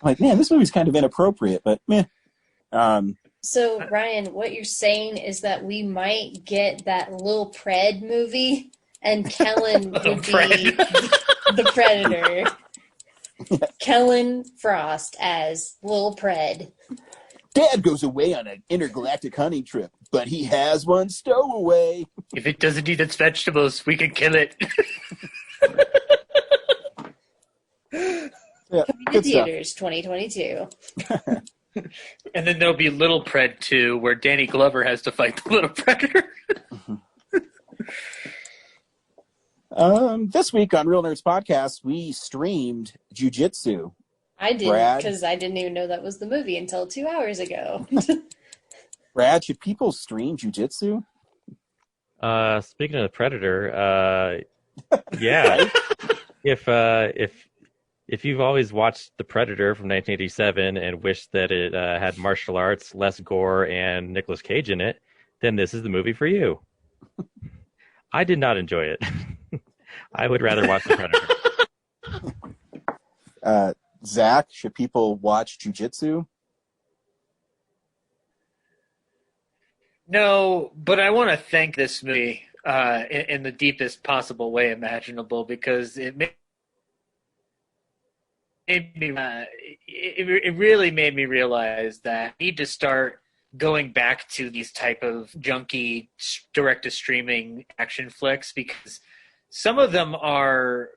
Like, man, this movie's kind of inappropriate, but meh. So, Ryan, what you're saying is that we might get that Lil Pred movie, and Kellen would be the Predator. Kellen Frost as Lil Pred. Dad goes away on an intergalactic hunting trip, but he has one stowaway. If it doesn't eat its vegetables, we can kill it. Yeah, Coming to good stuff. theaters 2022. And then there'll be Little Pred 2, where Danny Glover has to fight the Little Predator. This week on Real Nerds Podcast, we streamed Jiu Jitsu. I did, Brad? because I didn't even know that was the movie until 2 hours ago. Brad, should people stream Jiu Jitsu? Speaking of the Predator, yeah. If you've always watched The Predator from 1987 and wished that it had martial arts, less gore, and Nicolas Cage in it, then this is the movie for you. I did not enjoy it. I would rather watch The Predator. Zach, should people watch Jiu Jitsu? No, but I want to thank this movie in the deepest possible way imaginable, because it made me, it really made me realize that I need to start going back to these type of junky direct-to-streaming action flicks, because some of them are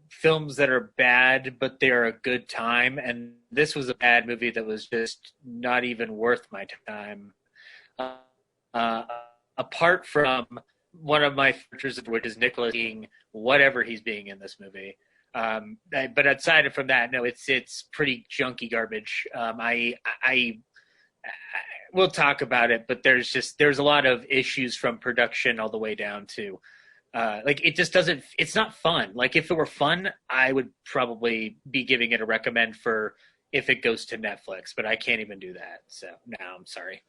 films that are bad, but they are a good time, and this was a bad movie that was just not even worth my time. Apart from one of my features, which is Nicholas being whatever he's being in this movie. But aside from that, no, it's pretty junky garbage. We'll talk about it, but there's a lot of issues from production all the way down to it just doesn't. It's not fun. Like if it were fun, I would probably be giving it a recommend for if it goes to Netflix, but I can't even do that. So no, I'm sorry.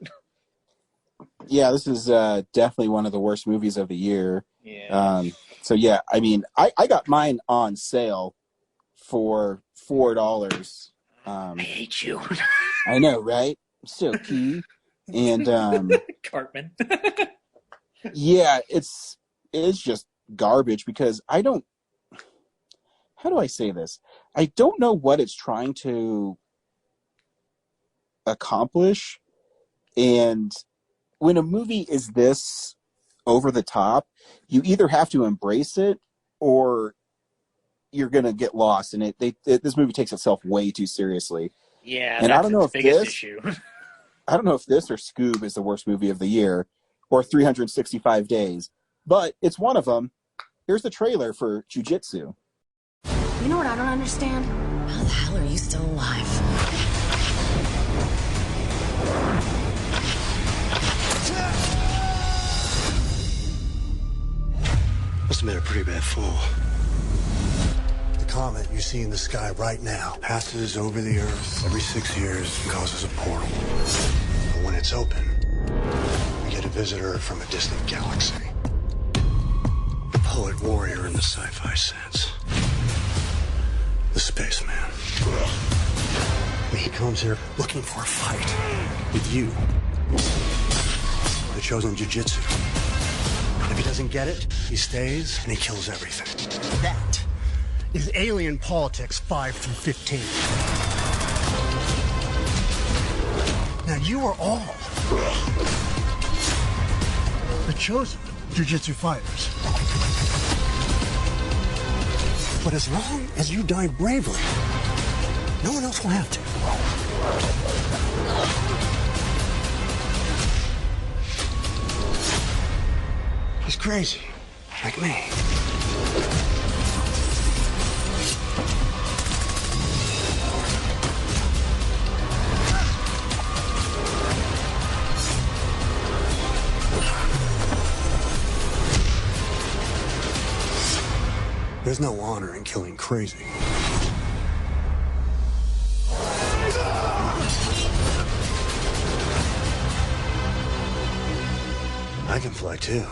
Yeah, this is definitely one of the worst movies of the year. Yeah. So yeah, I mean, I got mine on sale for $4. I hate you, I know, right? So key. And Cartman. yeah, it's just garbage because I don't. How do I say this? I don't know what it's trying to accomplish, and when a movie is this over the top, you either have to embrace it or you're gonna get lost. And this movie takes itself way too seriously. Yeah, and that's I don't know its if biggest this, issue. I don't know if this or Scoob is the worst movie of the year, or 365 Days, but it's one of them. Here's the trailer for Jiu Jitsu. You know what I don't understand? How the hell are you still alive? Must have been a pretty bad fall. The comet you see in the sky right now passes over the Earth every 6 years and causes a portal. But when it's open, we get a visitor from a distant galaxy. The poet warrior in the sci-fi sense. The spaceman. And he comes here looking for a fight with you. The chosen Jiu Jitsu. If he doesn't get it, he stays and he kills everything. That is Alien Politics 5 through 15. Now you are all the chosen Jiu-Jitsu fighters. But as long as you die bravely, no one else will have to. He's crazy, like me. There's no honor in killing crazy. I can fly too.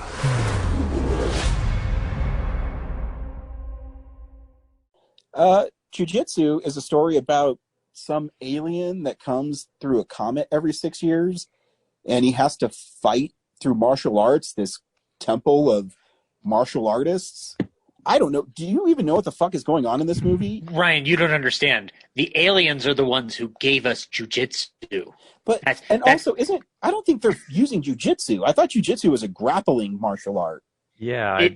Jiu-Jitsu is a story about some alien that comes through a comet every 6 years, and he has to fight through martial arts, this temple of martial artists. I don't know. Do you even know what the fuck is going on in this movie? Ryan, you don't understand. The aliens are the ones who gave us jujitsu. But also, I don't think they're using jujitsu. I thought jujitsu was a grappling martial art. Yeah.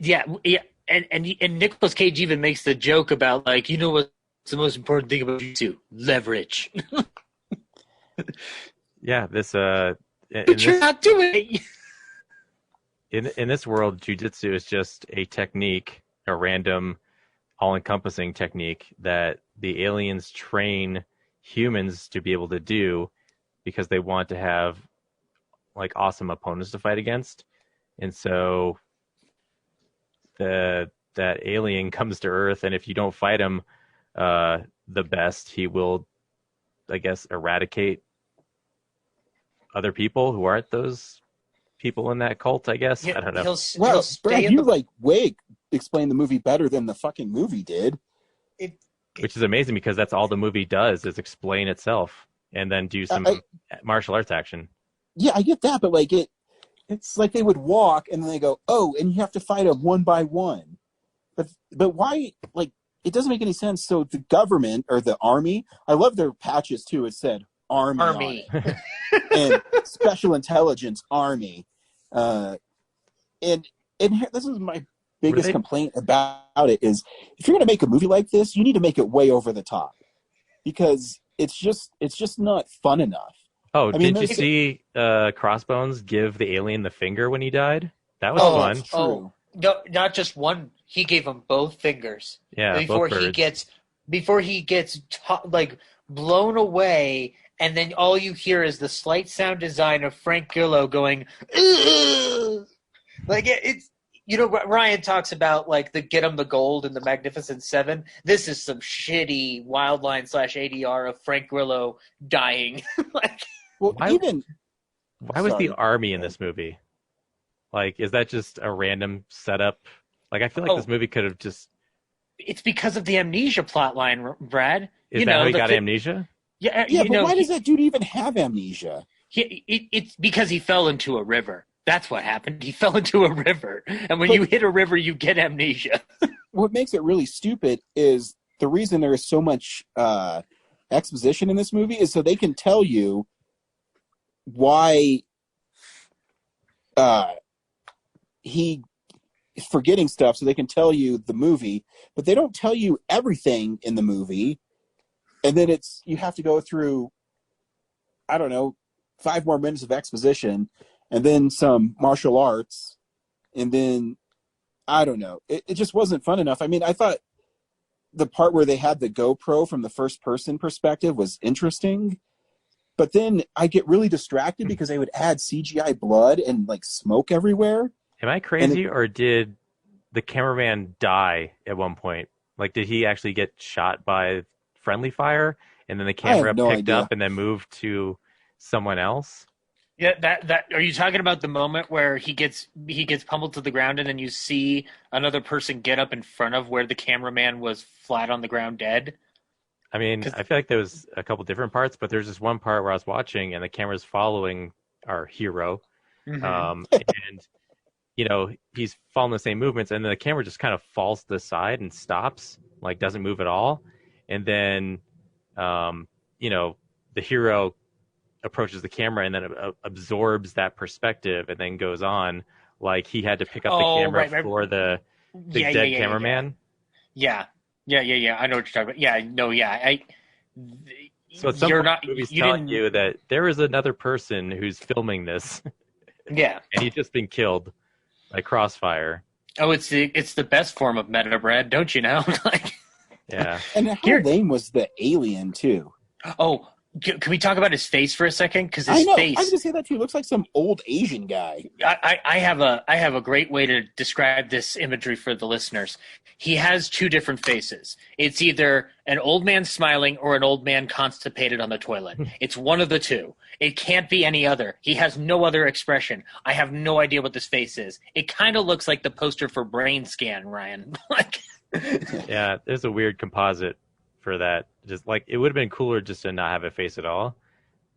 Yeah. And Nicolas Cage even makes the joke about, like, you know what's the most important thing about jujitsu? Leverage. Yeah, this But you're not doing it. in this world, jujitsu is just a technique, a random, all-encompassing technique that the aliens train humans to be able to do because they want to have like awesome opponents to fight against. And so that alien comes to Earth, and if you don't fight him the best, he will, I guess, eradicate other people who aren't those people in that cult, I guess. I don't know. Well, Brad, you explain the movie better than the fucking movie did. Which is amazing because that's all the movie does is explain itself and then do some martial arts action. Yeah, I get that, but like it's like they would walk and then they go, oh, and you have to fight them one by one. But why? Like, it doesn't make any sense. So the government or the army, I love their patches too. It said army. On it. And special intelligence army. And this is my biggest complaint about it is if you're going to make a movie like this, you need to make it way over the top because it's just not fun enough. Oh, did you see Crossbones give the alien the finger when he died? That was Oh, fun. that's true. oh, no, not just one. He gave him both fingers Yeah, before both he birds. gets like blown away, and then all you hear is the slight sound design of Frank Grillo going, "Ugh!" Like it's. Ryan talks about like the get 'em the gold in the Magnificent Seven. This is some shitty Wildline / ADR of Frank Grillo dying. Like, Well, Why- even Why was the Sorry. army in this movie? Like, is that just a random setup? Like, I feel like Oh. this movie could have just. it's because of the amnesia plotline, Brad. Is that how he got amnesia? Yeah, yeah, but why does that dude even have amnesia? It's because he fell into a river. That's what happened. He fell into a river, and when you hit a river, you get amnesia. What makes it really stupid is the reason there is so much exposition in this movie is so they can tell you why he is forgetting stuff, so they can tell you the movie, but they don't tell you everything in the movie, and then you have to go through, I don't know, 5 more minutes of exposition, and then some martial arts, and then I don't know. It just wasn't fun enough. I mean, I thought the part where they had the GoPro from the first person perspective was interesting, but then I get really distracted because they would add CGI blood and like smoke everywhere. Am I crazy, or did the cameraman die at one point? Like, did he actually get shot by friendly fire, and then the camera no picked idea. up and then moved to someone else? Yeah, that are you talking about the moment where he gets pummeled to the ground, and then you see another person get up in front of where the cameraman was flat on the ground dead? I mean, I feel like there was a couple different parts, but there's this one part where I was watching, and the camera's following our hero, Mhm. and he's following the same movements, and then the camera just kind of falls to the side and stops, like doesn't move at all, and then the hero approaches the camera and then absorbs that perspective and then goes on, like he had to pick up the camera right. for the dead cameraman. Yeah. I know what you're talking about. Yeah, no, yeah. So at some point, the movie's telling you that there is another person who's filming this. Yeah. And he's just been killed by crossfire. Oh, it's the best form of meta, Brad, don't you know? Like, yeah. And how lame was the alien too? Oh, can we talk about his face for a second? Because I his know. face. I was gonna say that too. He looks like some old Asian guy. I have a great way to describe this imagery for the listeners. He has 2 different faces. It's either an old man smiling or an old man constipated on the toilet. It's one of the two. It can't be any other. He has no other expression. I have no idea what this face is. It kind of looks like the poster for Brain Scan, Ryan. Like, yeah, there's a weird composite for that. Just like it would have been cooler just to not have a face at all.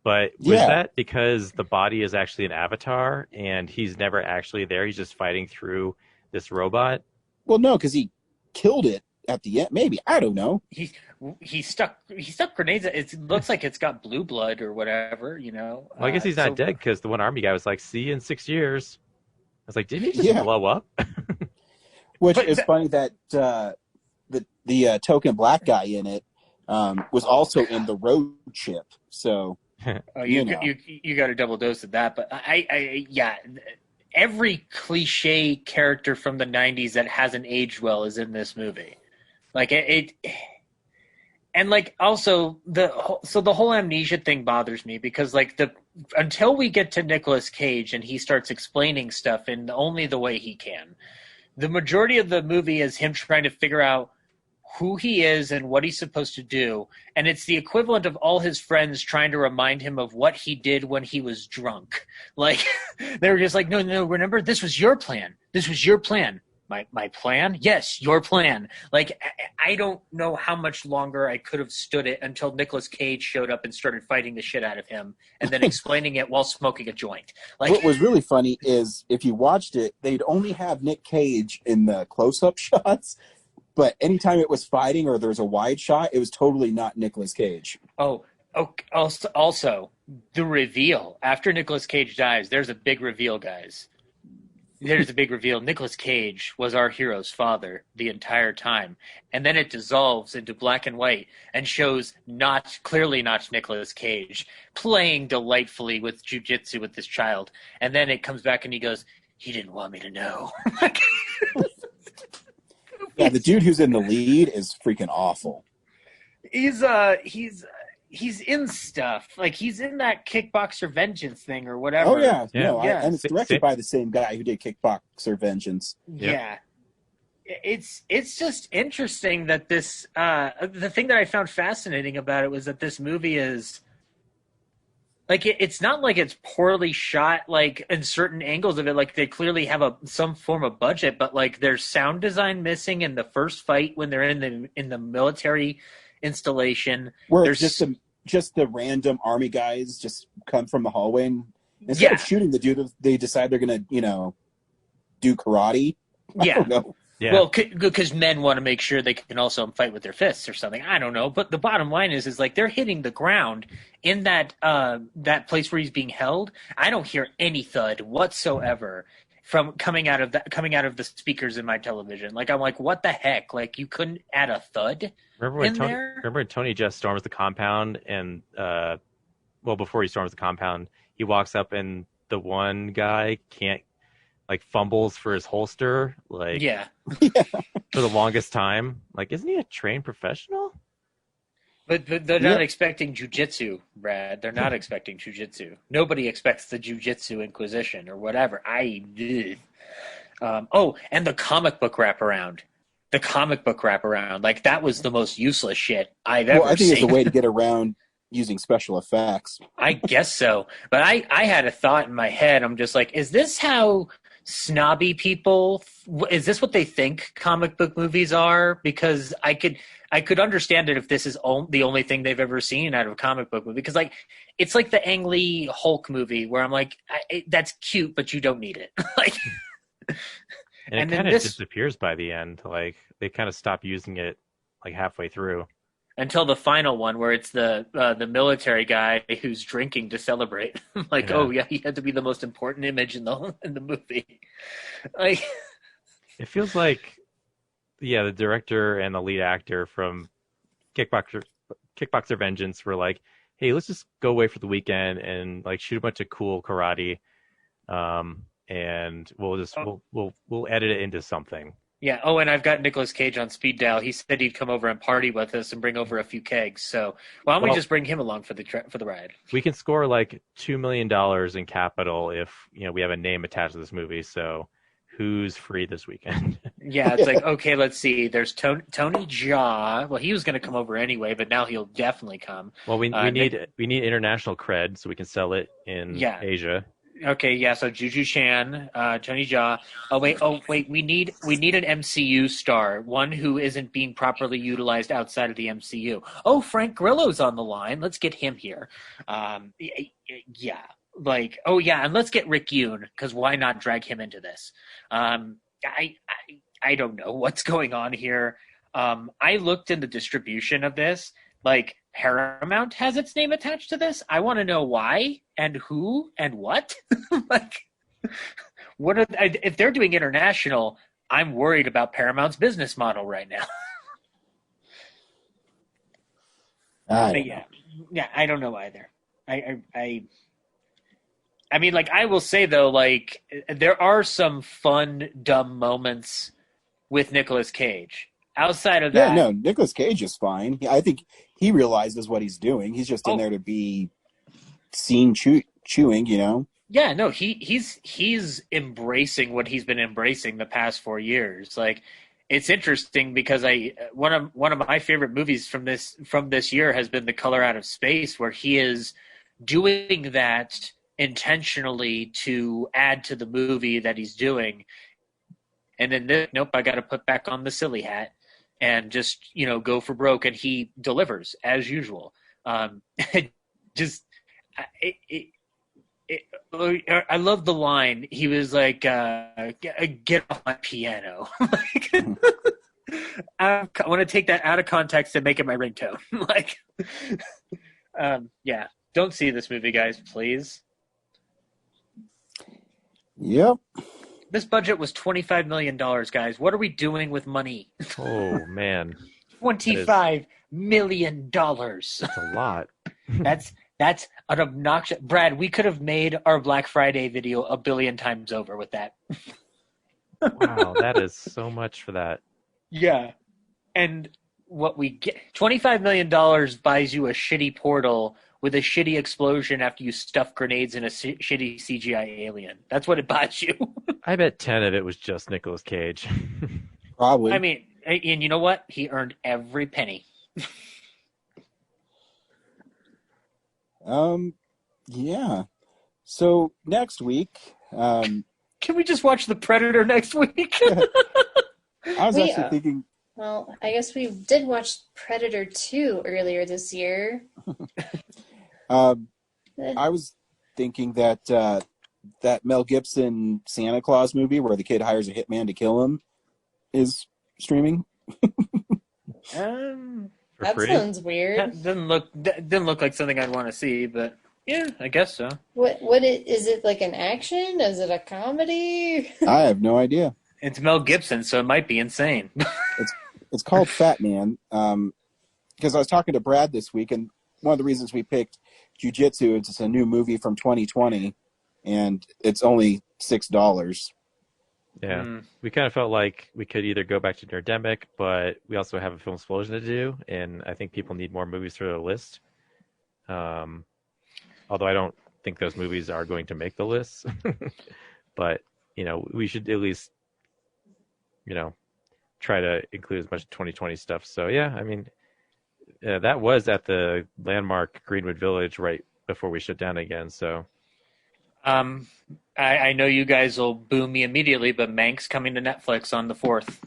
But was that because the body is actually an avatar and he's never actually there? He's just fighting through this robot? Well, no, because he killed it at the end. Maybe, I don't know. He stuck grenades. It looks like it's got blue blood or whatever, Well, I guess he's not dead because the one army guy was like, "See you in 6 years." I was like, "Didn't he just blow up?" Which is funny that the token black guy in it was also in the road chip. So you got a double dose of that. But yeah, every cliche character from the 90s that hasn't aged well is in this movie. Like it and like also the whole amnesia thing bothers me because like until we get to Nicolas Cage and he starts explaining stuff in only the way he can, the majority of the movie is him trying to figure out who he is and what he's supposed to do. And it's the equivalent of all his friends trying to remind him of what he did when he was drunk. Like, they were just like, no, remember, this was your plan. This was your plan. My plan? Yes, your plan. Like, I don't know how much longer I could have stood it until Nicolas Cage showed up and started fighting the shit out of him and then explaining it while smoking a joint. Like, what was really funny is if you watched it, they'd only have Nick Cage in the close-up shots. But anytime it was fighting or there was a wide shot, it was totally not Nicolas Cage. Oh, also, the reveal. After Nicolas Cage dies, there's a big reveal, guys. There's a big reveal. Nicolas Cage was our hero's father the entire time. And then it dissolves into black and white and shows clearly not Nicolas Cage playing delightfully with Jiu Jitsu with this child. And then it comes back and he goes, he didn't want me to know. Yeah, the dude who's in the lead is freaking awful. He's in stuff. Like, he's in that Kickboxer Vengeance thing or whatever. Oh, yeah. Yeah. No, Yeah. and it's directed by the same guy who did Kickboxer Vengeance. Yeah. It's just interesting that this the thing that I found fascinating about it was that this movie is like it's not like it's poorly shot like in certain angles of it, like they clearly have some form of budget, but like there's sound design missing in the first fight when they're in the military installation. Where there's just the random army guys just come from the hallway and instead of shooting the dude, they decide they're gonna, do karate. I don't know. Yeah. Well, because men want to make sure they can also fight with their fists or something. I don't know, but the bottom line is like they're hitting the ground in that place where he's being held. I don't hear any thud whatsoever from coming out of the speakers in my television. Like I'm like, what the heck? Like you couldn't add a thud. Remember when Tony just storms the compound and before he storms the compound, he walks up and the one guy can't. Like fumbles for his holster, for the longest time. Like, isn't he a trained professional? But they're not expecting jujitsu, Brad. They're not expecting jujitsu. Nobody expects the jujitsu Inquisition or whatever. And the comic book wraparound. Like that was the most useless shit I've ever seen. Well, I think it's a way to get around using special effects. I guess so. But I had a thought in my head. I'm just like, is this how snobby people is this what they think comic book movies are? Because I could understand it if this is the only thing they've ever seen out of a comic book movie, because like it's like the Ang Lee Hulk movie where I'm like that's cute but you don't need it. Like and it kind of disappears by the end. Like they kind of stop using it like halfway through until the final one where it's the military guy who's drinking to celebrate. Like, oh yeah, he had to be the most important image in the movie. Like, it feels like, the director and the lead actor from Kickboxer Vengeance were like, hey, let's just go away for the weekend and like shoot a bunch of cool karate, and we'll edit it into something. Yeah. Oh, and I've got Nicolas Cage on speed dial. He said he'd come over and party with us and bring over a few kegs. So why don't we just bring him along for the ride? We can score like $2 million in capital if we have a name attached to this movie. So who's free this weekend? Yeah, it's like, okay, let's see. There's Tony Jaa. Well, he was going to come over anyway, but now he'll definitely come. Well, we need international cred so we can sell it in Asia. Okay, yeah. So Juju Chan, Tony Jaa. Oh wait. We need an MCU star, one who isn't being properly utilized outside of the MCU. Oh, Frank Grillo's on the line. Let's get him here. Yeah. Like, oh yeah, and let's get Rick Yoon, because why not drag him into this? I don't know what's going on here. I looked in the distribution of this. Like, Paramount has its name attached to this. I want to know why and who and what. Like, if they're doing international, I'm worried about Paramount's business model right now. Yeah, I don't know either. I mean, like, I will say though, like, there are some fun, dumb moments with Nicolas Cage. Outside of that, yeah, no, Nicolas Cage is fine. I think he realizes what he's doing. He's just in there to be seen chewing, Yeah, no, he's embracing what he's been embracing the past 4 years. Like, it's interesting because one of my favorite movies from this year has been The Color Out of Space, where he is doing that intentionally to add to the movie that he's doing. And then, nope, I got to put back on the silly hat and just, go for broke. And he delivers as usual. I love the line. He was like, get off my piano. Like, I want to take that out of context and make it my ringtone. Like, yeah, don't see this movie, guys, please. Yep. This budget was $25 million, guys. What are we doing with money? Oh, man. $25 million. That's a lot. That's an obnoxious. Brad, we could have made our Black Friday video 1 billion times over with that. Wow, that is so much for that. Yeah. And what we get, $25 million buys you a shitty portal with a shitty explosion after you stuff grenades in a shitty CGI alien. That's what it buys you. I bet 10 of it was just Nicolas Cage. Probably. I mean, and you know what? He earned every penny. Yeah. So next week, Can we just watch The Predator next week? I was actually thinking. Well, I guess we did watch Predator 2 earlier this year. I was thinking that that Mel Gibson Santa Claus movie where the kid hires a hitman to kill him is streaming. That free? sounds weird. That didn't look like something I'd want to see, but yeah, I guess so. Is it like an action? Is it a comedy? I have no idea. It's Mel Gibson, so it might be insane. It's called Fat Man. Because I was talking to Brad this week, and one of the reasons we picked Jiu Jitsu is it's a new movie from 2020, and it's only $6. Yeah, we kind of felt like we could either go back to Nerdemic, but we also have a film explosion to do, and I think people need more movies for the list. Although I don't think those movies are going to make the list, but we should at least try to include as much 2020 stuff. So yeah, I mean, that was at the landmark Greenwood Village right before we shut down again. So. I know you guys will boo me immediately, but Manx coming to Netflix on the 4th.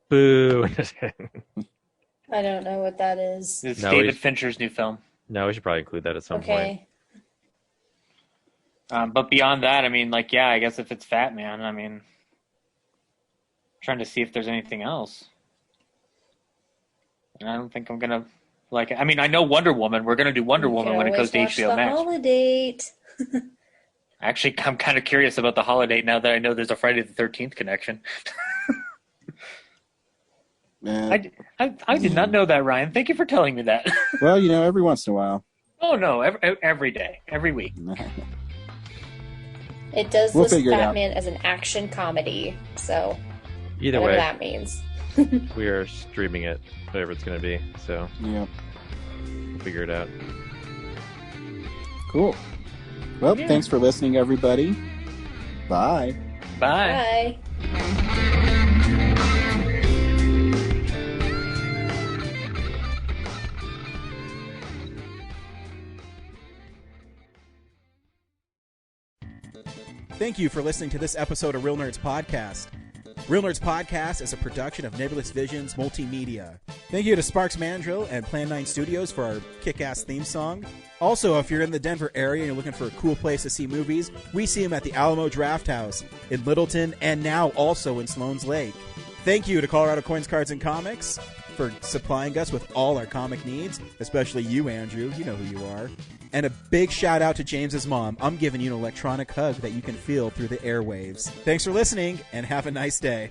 Boo. I don't know what that is. It's David Fincher's new film. No, we should probably include that at some point. But beyond that, I mean, I guess if it's Fat Man, I mean, trying to see if there's anything else. And I don't think I'm gonna like it. I mean, I know Wonder Woman. We're gonna do Wonder Woman when it goes to HBO Max. Holiday. Actually, I'm kind of curious about the holiday now that I know there's a Friday the 13th connection. Man. I did not know that, Ryan. Thank you for telling me that. Well, every once in a while. Oh no, every day, every week. It does list Batman as an action comedy, so either whatever way, that means. We are streaming it, whatever it's going to be. So yeah, we'll figure it out. Cool. Well, thanks for listening, everybody. Bye. Bye. Thank you for listening to this episode of Real Nerds Podcast. Real Nerds Podcast is a production of Nebulous Visions Multimedia. Thank you to Sparks Mandrill and Plan 9 Studios for our kick-ass theme song. Also, if you're in the Denver area and you're looking for a cool place to see movies, we see them at the Alamo Draft House in Littleton and now also in Sloan's Lake. Thank you to Colorado Coins, Cards, and Comics for supplying us with all our comic needs, especially you, Andrew. You know who you are. And a big shout out to James's mom. I'm giving you an electronic hug that you can feel through the airwaves. Thanks for listening, and have a nice day.